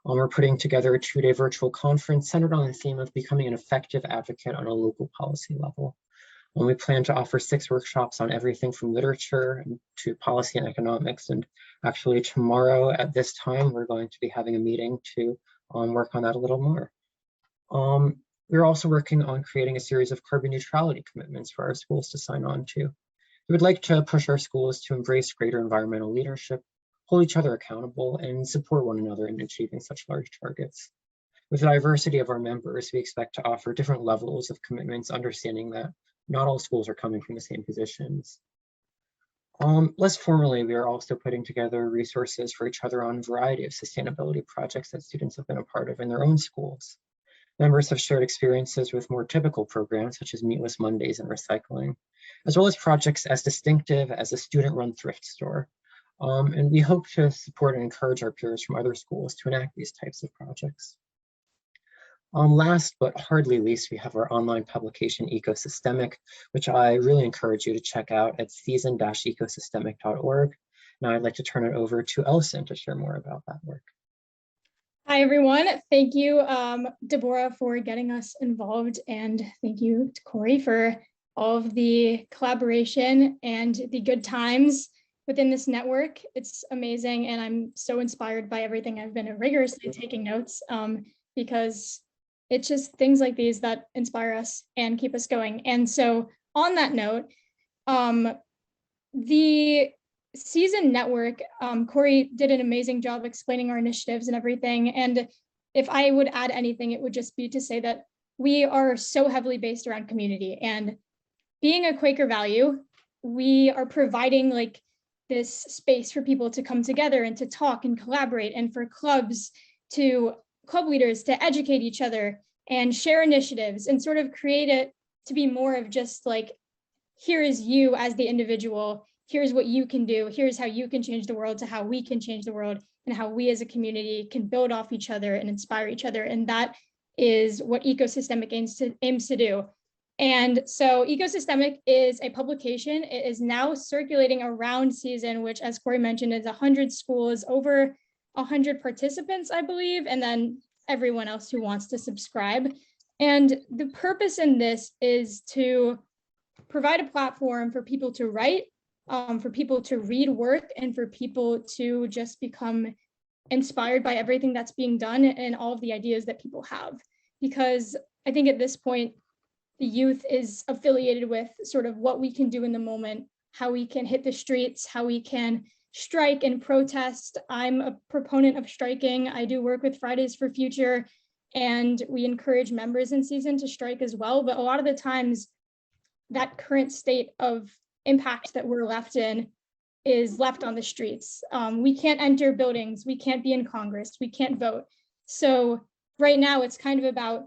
G: We're putting together a 2-day virtual conference centered on the theme of becoming an effective advocate on a local policy level. We plan to offer 6 workshops on everything from literature to policy and economics. And actually tomorrow at this time, we're going to be having a meeting to work on that a little more. We're also working on creating a series of carbon neutrality commitments for our schools to sign on to. We would like to push our schools to embrace greater environmental leadership, hold each other accountable, and support one another in achieving such large targets. With the diversity of our members, we expect to offer different levels of commitments, understanding that not all schools are coming from the same positions. Less formally, we are also putting together resources for each other on a variety of sustainability projects that students have been a part of in their own schools. Members have shared experiences with more typical programs such as Meatless Mondays and recycling, as well as projects as distinctive as a student-run thrift store. And we hope to support and encourage our peers from other schools to enact these types of projects. Last but hardly least, we have our online publication Ecosystemic, which I really encourage you to check out at season-ecosystemic.org. Now I'd like to turn it over to Elsin to share more about that work.
H: Hi, everyone. Thank you, Deborah, for getting us involved. And thank you to Corey for all of the collaboration and the good times within this network. It's amazing. And I'm so inspired by everything. I've been rigorously taking notes because it's just things like these that inspire us and keep us going. And so on that note, the Season Network, Corey did an amazing job explaining our initiatives and everything. And if I would add anything, it would just be to say that we are so heavily based around community. And being a Quaker value, we are providing like this space for people to come together and to talk and collaborate, and for club leaders to educate each other and share initiatives and sort of create it to be more of just like, here is you as the individual, here's what you can do, here's how you can change the world, to how we can change the world, and how we as a community can build off each other and inspire each other. And that is what Ecosystemic aims to do. And so Ecosystemic is a publication. It is now circulating around Season, which, as Corey mentioned, is 100 schools, over 100 participants, I believe, and then everyone else who wants to subscribe. And the purpose in this is to provide a platform for people to write, for people to read work, and for people to just become inspired by everything that's being done and all of the ideas that people have. Because I think at this point, the youth is affiliated with sort of what we can do in the moment, how we can hit the streets, how we can strike and protest. I'm a proponent of striking. I do work with Fridays for Future, and we encourage members in Season to strike as well. But a lot of the times, that current state of impact that we're left in is left on the streets. We can't enter buildings, we can't be in Congress, we can't vote. So right now it's kind of about,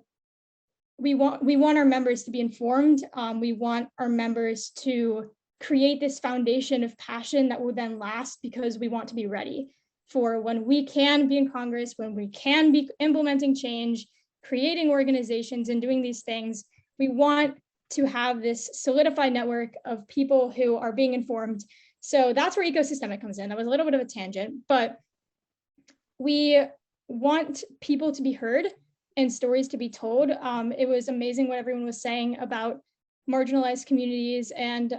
H: we want our members to be informed. We want our members to create this foundation of passion that will then last, because we want to be ready for when we can be in Congress, when we can be implementing change, creating organizations and doing these things. We want to have this solidified network of people who are being informed. So that's where Ecosystemic comes in. That was a little bit of a tangent, but we want people to be heard and stories to be told. It was amazing what everyone was saying about marginalized communities and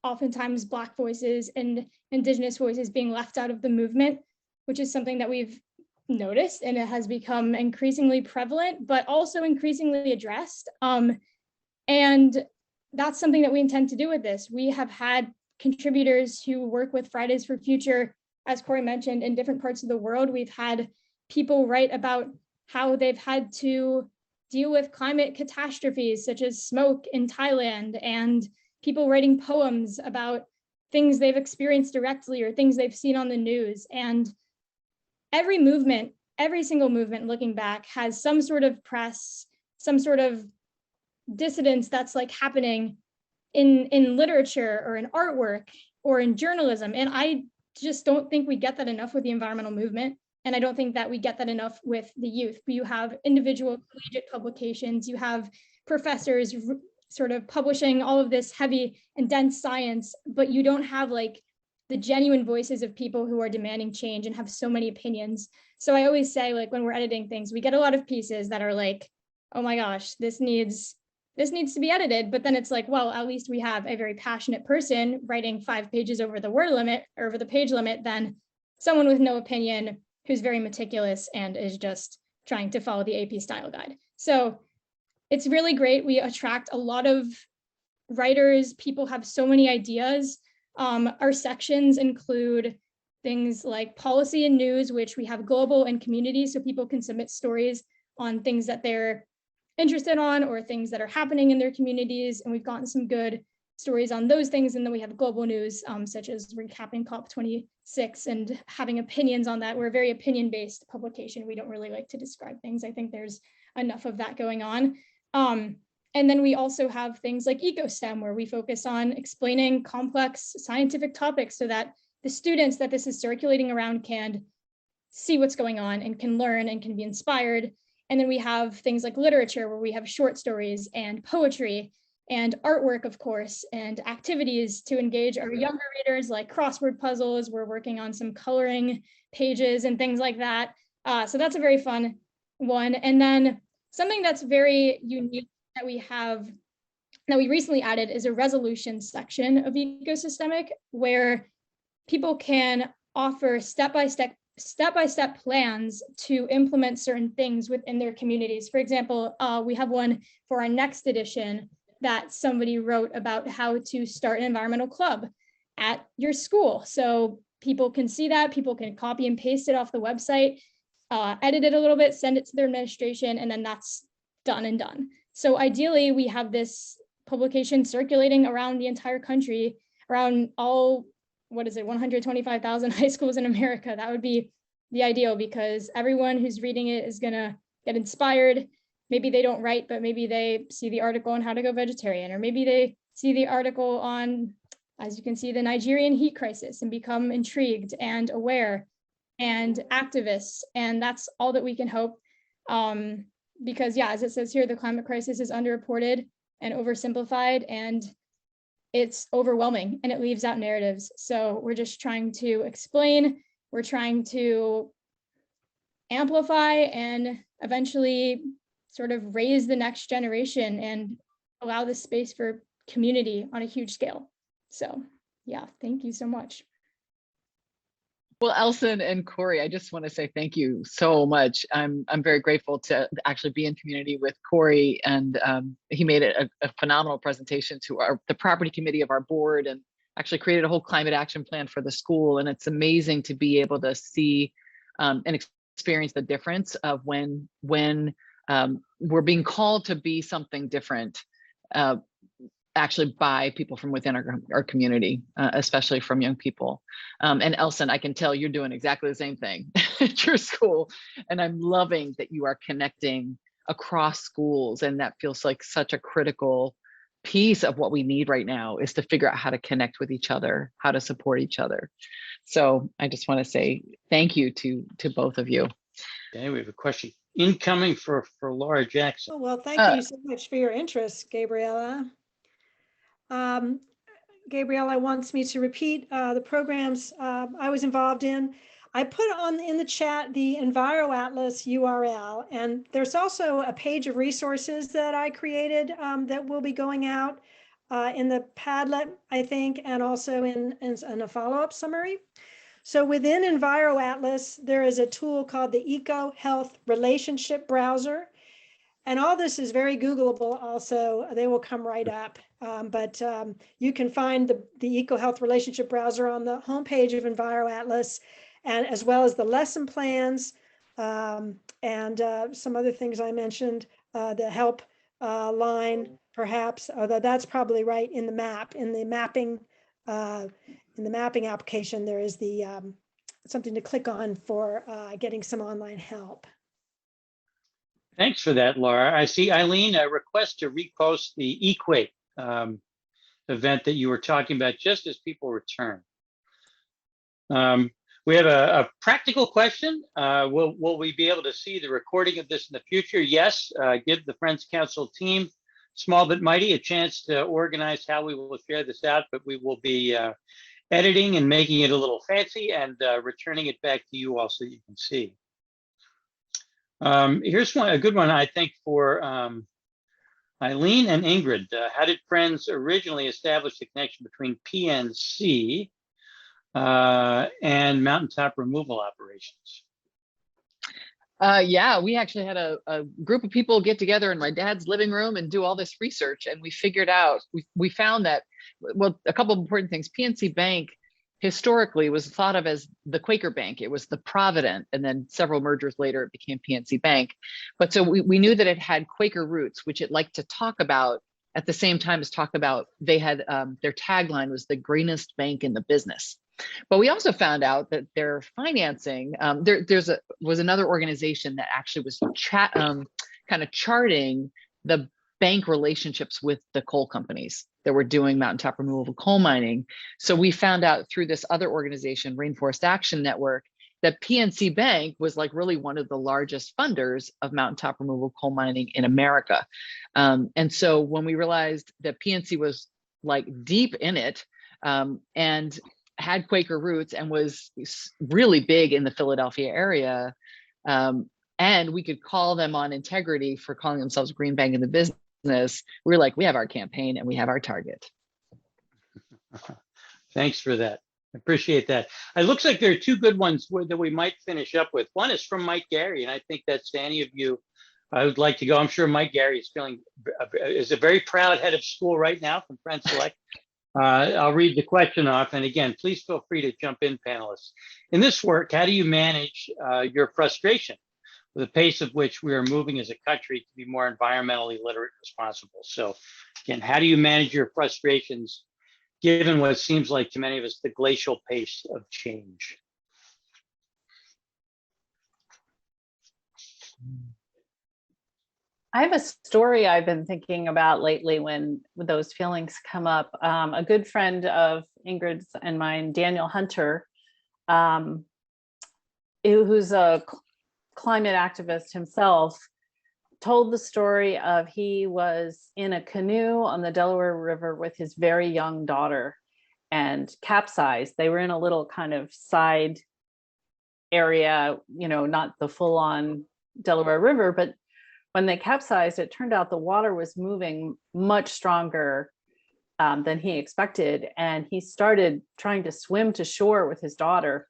H: oftentimes Black voices and Indigenous voices being left out of the movement, which is something that we've noticed, and it has become increasingly prevalent, but also increasingly addressed. And that's something that we intend to do with this. We have had contributors who work with Fridays for Future, as Corey mentioned, in different parts of the world. We've had people write about how they've had to deal with climate catastrophes such as smoke in Thailand, and people writing poems about things they've experienced directly or things they've seen on the news. And every movement, every single movement looking back, has some sort of press, some sort of dissidence that's like happening in literature or in artwork or in journalism. And I just don't think we get that enough with the environmental movement. And I don't think that we get that enough with the youth. You have individual collegiate publications, you have professors sort of publishing all of this heavy and dense science, but you don't have like the genuine voices of people who are demanding change and have so many opinions. So I always say, like, when we're editing things, we get a lot of pieces that are like, oh my gosh, this needs this needs to be edited. But then it's like, well, at least we have a very passionate person writing 5 pages over the word limit or over the page limit than someone with no opinion who's very meticulous and is just trying to follow the AP style guide. So it's really great. We attract a lot of writers. People have so many ideas. Our sections include things like policy and news, which we have global and community, so people can submit stories on things that they're interested on or things that are happening in their communities. And we've gotten some good stories on those things. And then we have global news, such as recapping COP26 and having opinions on that. We're a very opinion-based publication. We don't really like to describe things. I think there's enough of that going on. And then we also have things like EcoSTEM, where we focus on explaining complex scientific topics so that the students that this is circulating around can see what's going on and can learn and can be inspired. And then we have things like literature, where we have short stories and poetry and artwork, of course, and activities to engage our younger readers, like crossword puzzles. We're working on some coloring pages and things like that. So that's a very fun one. And then something that's very unique that we recently added is a resolution section of Ecosystemic, where people can offer step-by-step plans to implement certain things within their communities. For example, we have one for our next edition that somebody wrote about how to start an environmental club at your school. So people can see that, people can copy and paste it off the website, edit it a little bit, send it to their administration, and then that's done and done. So ideally, we have this publication circulating around the entire country, around all, 125,000 high schools in America. That would be the ideal, because everyone who's reading it is gonna get inspired. Maybe they don't write, but maybe they see the article on how to go vegetarian, or maybe they see the article on, as you can see, the Nigerian heat crisis and become intrigued and aware and activists. And that's all that we can hope. Because yeah, as it says here, the climate crisis is underreported and oversimplified, and it's overwhelming, and it leaves out narratives. So we're just trying to explain, we're trying to amplify and eventually sort of raise the next generation and allow this space for community on a huge scale. So yeah, thank you so much.
B: Well, Elsin and Corey, I just want to say thank you so much. I'm very grateful to actually be in community with Corey, and he made a phenomenal presentation to the property committee of our board, and actually created a whole climate action plan for the school. And it's amazing to be able to see and experience the difference of when we're being called to be something different, actually by people from within our community, especially from young people. And Elsin, I can tell you're doing exactly the same thing at your school. And I'm loving that you are connecting across schools. And that feels like such a critical piece of what we need right now, is to figure out how to connect with each other, how to support each other. So I just want to say thank you to both of you.
A: Okay, we have a question incoming for Laura Jackson.
E: Oh, well, thank you so much for your interest, Gabriella. Gabriella wants me to repeat the programs I was involved in. I put in the chat the EnviroAtlas URL, and there's also a page of resources that I created that will be going out in the Padlet, I think, and also in a follow-up summary. So within EnviroAtlas, there is a tool called the Eco Health Relationship Browser. And all this is very Googleable also. They will come right up. But you can find the EcoHealth Relationship Browser on the homepage of EnviroAtlas, and as well as the lesson plans and some other things I mentioned, the help line, perhaps, although that's probably right in the map, in the mapping application, there is the something to click on for getting some online help.
A: Thanks for that, Laura. I see Eileen, a request to repost the eQuake event that you were talking about just as people return. We have a practical question. Will we be able to see the recording of this in the future? Yes, give the Friends Council team, small but mighty, a chance to organize how we will share this out, but we will be editing and making it a little fancy and returning it back to you all so you can see. Here's a good one, I think, for Eileen and Ingrid, how did Friends originally establish the connection between PNC and mountaintop removal operations?
B: Yeah, we actually had a group of people get together in my dad's living room and do all this research, and we figured out, we found that, well, a couple of important things. PNC Bank historically was thought of as the Quaker Bank. It was the Provident, and then several mergers later it became PNC Bank. But so we knew that it had Quaker roots, which it liked to talk about at the same time as talk about, they had, their tagline was the greenest bank in the business. But we also found out that their financing, was another organization that actually was kind of charting the bank relationships with the coal companies that were doing mountaintop removal coal mining. So we found out through this other organization, Rainforest Action Network, that PNC Bank was like really one of the largest funders of mountaintop removal coal mining in America. And so when we realized that PNC was like deep in it, and had Quaker roots and was really big in the Philadelphia area, and we could call them on integrity for calling themselves Green Bank in the business, we were like, we have our campaign and we have our target.
A: Thanks for that. I appreciate that. It looks like there are two good ones that we might finish up with. One is from Mike Gary, and I think that's to any of you I would like to go. I'm sure Mike Gary is a very proud head of school right now from Friends Select. I'll read the question off, and again, please feel free to jump in, panelists. In this work, how do you manage your frustration with the pace of which we are moving as a country to be more environmentally literate and responsible? So again, how do you manage your frustrations given what seems like to many of us the glacial pace of change?
C: I have a story I've been thinking about lately when those feelings come up. A good friend of Ingrid's and mine, Daniel Hunter, who's a climate activist himself, told the story of he was in a canoe on the Delaware River with his very young daughter and capsized. They were in a little kind of side area, not the full on Delaware River, but when they capsized, it turned out the water was moving much stronger than he expected. And he started trying to swim to shore with his daughter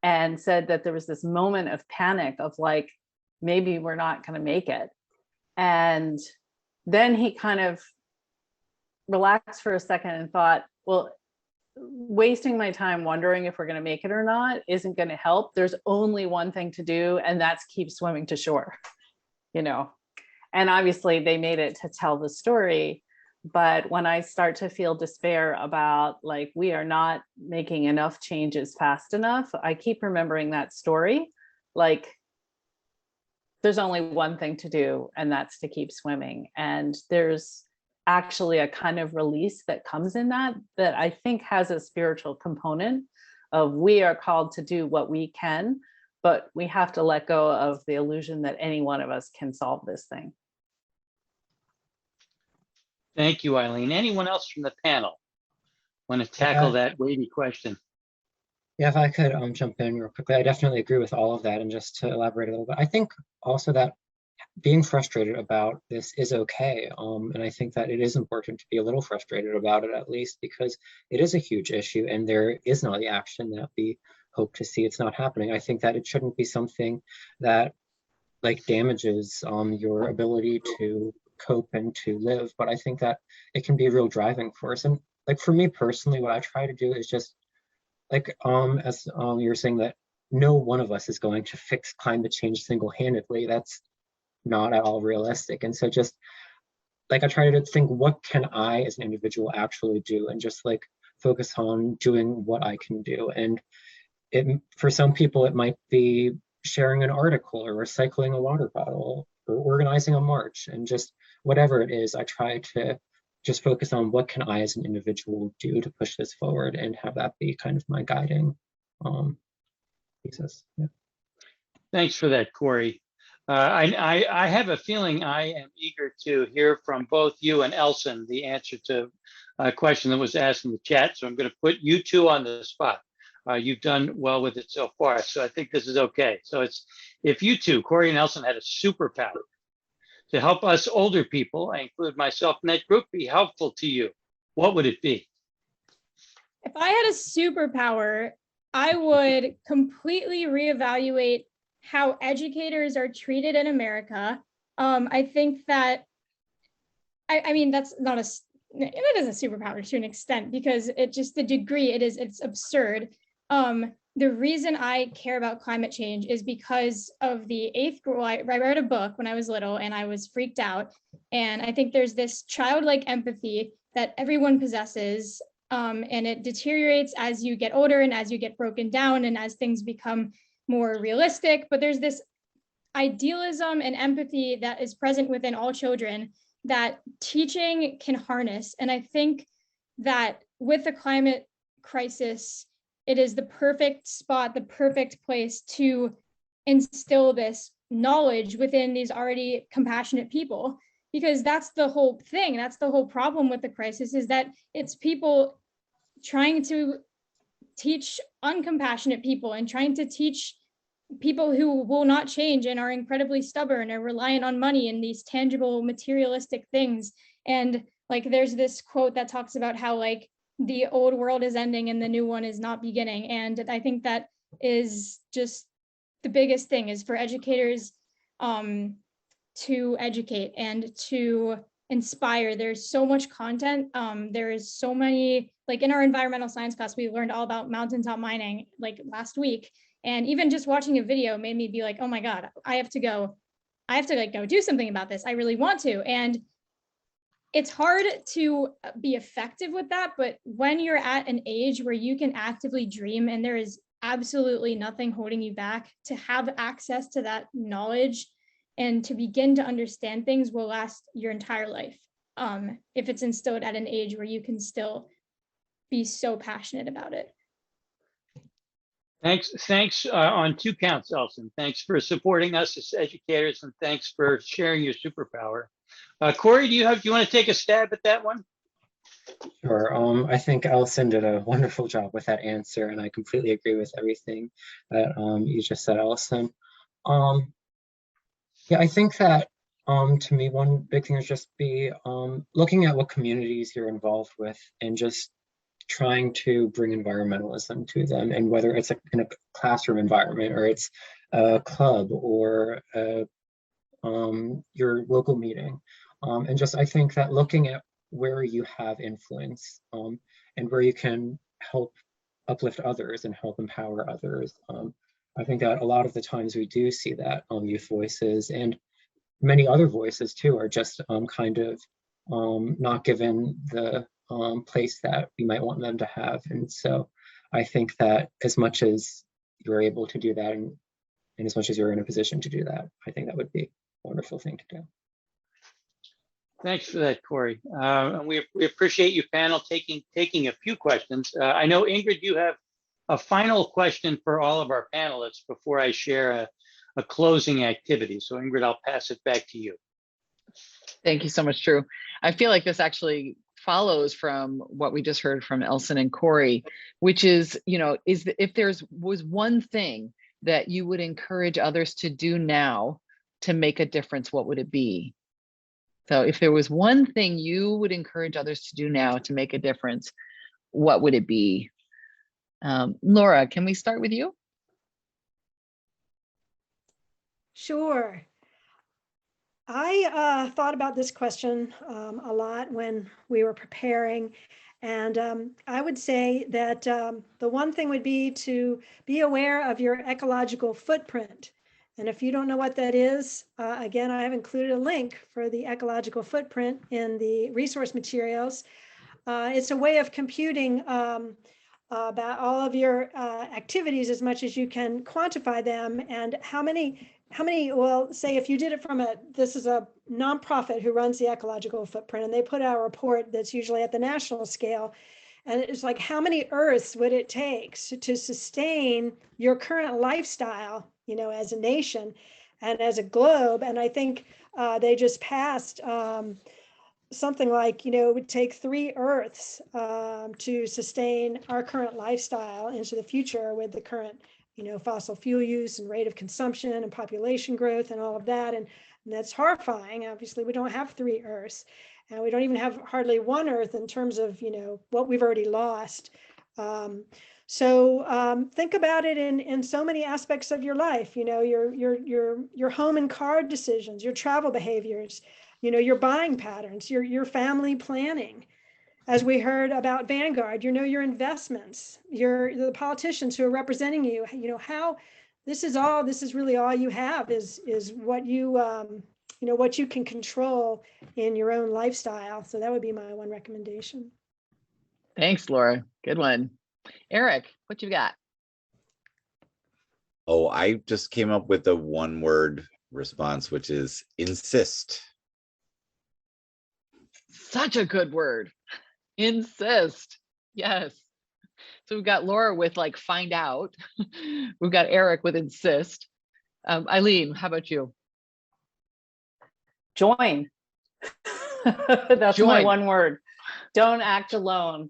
C: and said that there was this moment of panic of like, maybe we're not going to make it. And then he kind of relaxed for a second and thought, well, wasting my time wondering if we're going to make it or not isn't going to help. There's only one thing to do, and that's keep swimming to shore, And obviously they made it to tell the story. But when I start to feel despair about like, we are not making enough changes fast enough, I keep remembering that story. Like, there's only one thing to do, and that's to keep swimming. And there's actually a kind of release that comes in that I think has a spiritual component of we are called to do what we can, but we have to let go of the illusion that any one of us can solve this thing.
A: Thank you, Eileen. Anyone else from the panel want to tackle that weighty question?
G: Yeah, if I could jump in real quickly, I definitely agree with all of that. And just to elaborate a little bit, I think also that being frustrated about this is okay. And I think that it is important to be a little frustrated about it, at least, because it is a huge issue and there is not the action that we hope to see. It's not happening. I think that it shouldn't be something that like damages your ability to cope and to live, but I think that it can be a real driving force. And like for me personally, what I try to do is just like as you're saying that no one of us is going to fix climate change single-handedly. That's not at all realistic. And so just like I try to think, what can I as an individual actually do, and just like focus on doing what I can do. And for some people it might be sharing an article or recycling a water bottle or organizing a march, and just whatever it is, I try to just focus on what can I as an individual do to push this forward and have that be kind of my guiding thesis. Yeah.
A: Thanks for that, Corey. I have a feeling I am eager to hear from both you and Elsin the answer to a question that was asked in the chat. So I'm going to put you two on the spot. You've done well with it so far, so I think this is okay. So it's if you two, Corey and Elsin, had a superpower, to help us older people, I include myself in that group, be helpful to you, what would it be?
H: If I had a superpower, I would completely reevaluate how educators are treated in America. I think that, I mean, that's not a, it is a superpower to an extent, because it just, the degree it's absurd. The reason I care about climate change is because of the 8th grade. I read a book when I was little and I was freaked out. And I think there's this childlike empathy that everyone possesses. And it deteriorates as you get older and as you get broken down and as things become more realistic. But there's this idealism and empathy that is present within all children that teaching can harness. And I think that with the climate crisis, it is the perfect spot, the perfect place to instill this knowledge within these already compassionate people, because that's the whole thing. That's the whole problem with the crisis, is that it's people trying to teach uncompassionate people and trying to teach people who will not change and are incredibly stubborn or reliant on money and these tangible materialistic things. And like, there's this quote that talks about how like the old world is ending and the new one is not beginning. And I think that is just the biggest thing, is for educators to educate and to inspire. There's so much content. There is so many, like in our environmental science class, we learned all about mountaintop mining like last week. And even just watching a video made me be like, oh my God, I have to like go do something about this. I really want to. And it's hard to be effective with that. But when you're at an age where you can actively dream and there is absolutely nothing holding you back, to have access to that knowledge and to begin to understand things will last your entire life. If it's instilled at an age where you can still be so passionate about it.
A: Thanks on 2 counts, Elsin. Thanks for supporting us as educators, and thanks for sharing your superpower. Corey, do you want to take a stab at that one?
G: Sure. I think Elsin did a wonderful job with that answer, and I completely agree with everything that you just said, Elsin. Yeah, I think that to me, one big thing is just be looking at what communities you're involved with and just trying to bring environmentalism to them, and whether it's in a classroom environment or it's a club or your local meeting. And just, I think that looking at where you have influence and where you can help uplift others and help empower others. I think that a lot of the times we do see that youth voices and many other voices too are just kind of not given the place that we might want them to have. And so I think that as much as you're able to do that, and as much as you're in a position to do that, I think that would be a wonderful thing to do.
A: Thanks for that, Corey. And we appreciate you, panel, taking a few questions. I know, Ingrid, you have a final question for all of our panelists before I share a closing activity. So Ingrid, I'll pass it back to you.
B: Thank you so much, Drew. I feel like this actually follows from what we just heard from Elsin and Corey, which is, if was one thing that you would encourage others to do now to make a difference, what would it be? So if there was one thing you would encourage others to do now to make a difference, what would it be? Laura, can we start with you?
E: Sure. I thought about this question a lot when we were preparing, and I would say that the one thing would be to be aware of your ecological footprint. And if you don't know what that is, again, I have included a link for the ecological footprint in the resource materials. It's a way of computing about all of your activities as much as you can quantify them, and how many, well, say if you did it from this is a nonprofit who runs the ecological footprint, and they put out a report that's usually at the national scale. And it's like, how many Earths would it take to sustain your current lifestyle, as a nation and as a globe? And I think they just passed something like, it would take 3 Earths to sustain our current lifestyle into the future with the current, fossil fuel use and rate of consumption and population growth and all of that. And And that's horrifying. Obviously, we don't have 3 Earths, and we don't even have hardly 1 Earth in terms of, what we've already lost. So think about it in so many aspects of your life, your home and car decisions, your travel behaviors, your buying patterns, your family planning. As we heard about Vanguard, your investments, the politicians who are representing you, how this is really all you have is what what you can control in your own lifestyle. So that would be my one recommendation.
B: Thanks, Laura. Good one. Eric, what you got?
D: Oh, I just came up with a 1-word response, which is insist.
B: Such a good word. Insist. Yes. So we've got Laura with like find out. We've got Eric with insist. Eileen, how about you?
C: Join. That's
B: Join.
C: my 1 word. Don't act alone.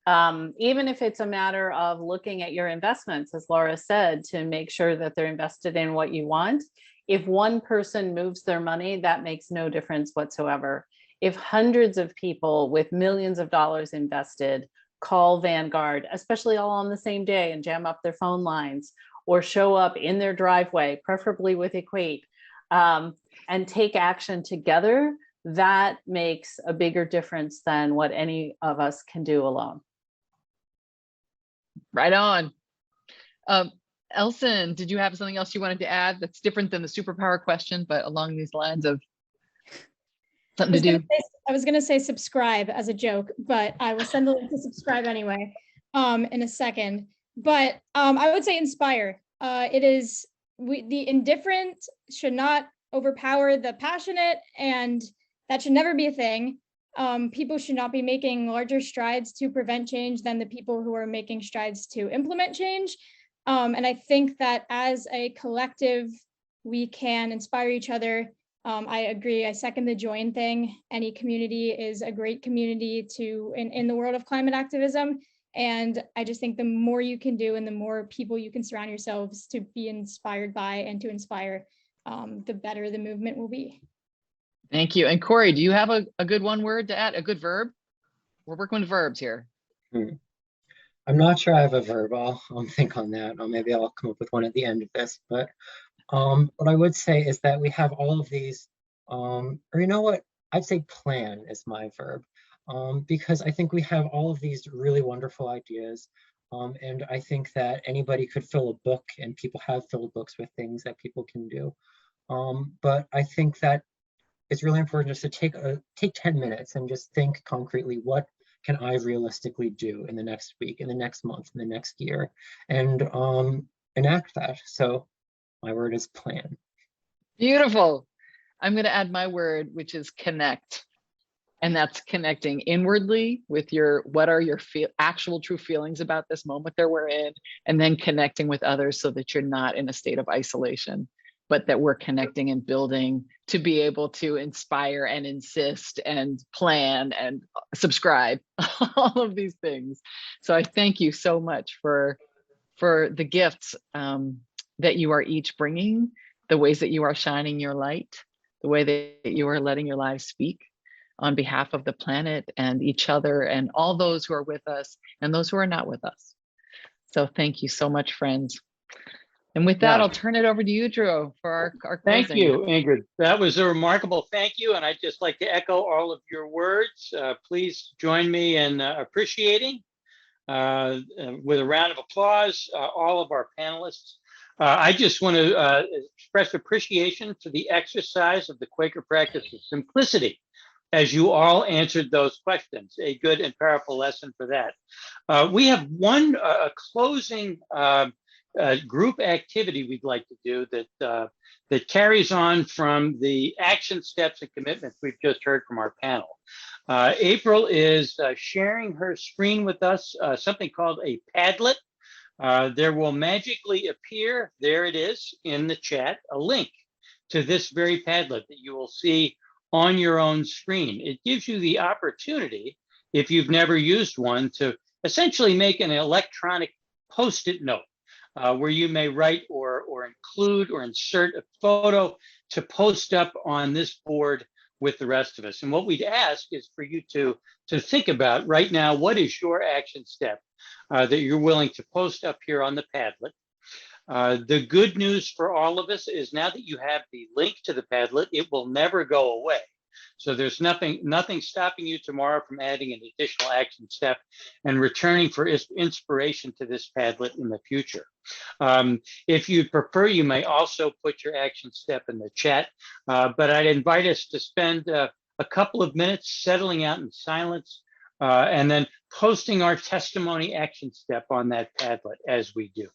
C: Even if it's a matter of looking at your investments, as Laura said, to make sure that they're invested in what you want. If one person moves their money, that makes no difference whatsoever. If hundreds of people with millions of dollars invested call Vanguard, especially all on the same day, and jam up their phone lines, or show up in their driveway, preferably with Equate, and take action together, that makes a bigger difference than what any of us can do alone.
B: Right on. Elsin, did you have something else you wanted to add that's different than the superpower question, but along these lines of something to do?
H: I was going to say subscribe as a joke, but I will send the link to subscribe anyway in a second. But I would say inspire. The indifferent should not overpower the passionate, and that should never be a thing. People should not be making larger strides to prevent change than the people who are making strides to implement change. And I think that as a collective, we can inspire each other. I agree. I second the join thing. Any community is a great community in the world of climate activism. And I just think the more you can do and the more people you can surround yourselves to be inspired by and to inspire, the better the movement will be.
B: Thank you. And Corey, do you have a good 1 word to add, a good verb? We're working with verbs here.
G: I'm not sure I have a verb. I'll think on that, or maybe I'll come up with one at the end of this. But what I would say is that we have all of these, or you know what? I'd say plan is my verb, because I think we have all of these really wonderful ideas. And I think that anybody could fill a book, and people have filled books with things that people can do. But I think that it's really important just to take 10 minutes and just think concretely, what can I realistically do in the next week, in the next month, in the next year, and enact that. So my word is plan.
B: Beautiful. I'm going to add my word, which is connect. And that's connecting inwardly with what are your actual true feelings about this moment that we're in, and then connecting with others so that you're not in a state of isolation, but that we're connecting and building to be able to inspire and insist and plan and subscribe, all of these things. So I thank you so much for the gifts that you are each bringing, the ways that you are shining your light, the way that you are letting your lives speak on behalf of the planet and each other and all those who are with us and those who are not with us. So thank you so much, friends. And with that, I'll turn it over to you, Drew, for our closing.
A: Thank you, Ingrid. That was a remarkable thank you. And I'd just like to echo all of your words. Please join me in appreciating with a round of applause all of our panelists. I just want to express appreciation for the exercise of the Quaker practice of simplicity as you all answered those questions. A good and powerful lesson for that. We have one closing group activity we'd like to do that carries on from the action steps and commitments we've just heard from our panel. April is sharing her screen with us, something called a Padlet. There will magically appear, there it is in the chat, a link to this very Padlet that you will see on your own screen. It gives you the opportunity, if you've never used one, to essentially make an electronic Post-it note where you may write or or include or insert a photo to post up on this board with the rest of us. And what we'd ask is for you to think about right now, what is your action step that you're willing to post up here on the Padlet? The good news for all of us is now that you have the link to the Padlet, it will never go away. So there's nothing stopping you tomorrow from adding an additional action step and returning for inspiration to this Padlet in the future. If you prefer, you may also put your action step in the chat, but I'd invite us to spend a couple of minutes settling out in silence and then posting our testimony action step on that Padlet as we do.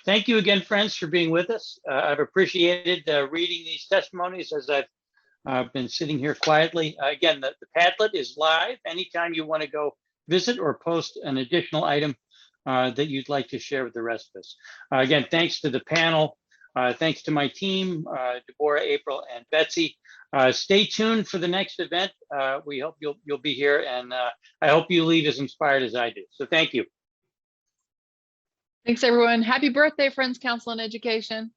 A: Thank you again, friends, for being with us. I've appreciated reading these testimonies as I've been sitting here quietly. Again, the Padlet is live. Anytime you want to go visit or post an additional item that you'd like to share with the rest of us. Again, thanks to the panel. Thanks to my team, Deborah, April, and Betsy. Stay tuned for the next event. We hope you'll be here, and I hope you leave as inspired as I do. So thank you.
B: Thanks, everyone. Happy birthday, Friends Council on Education.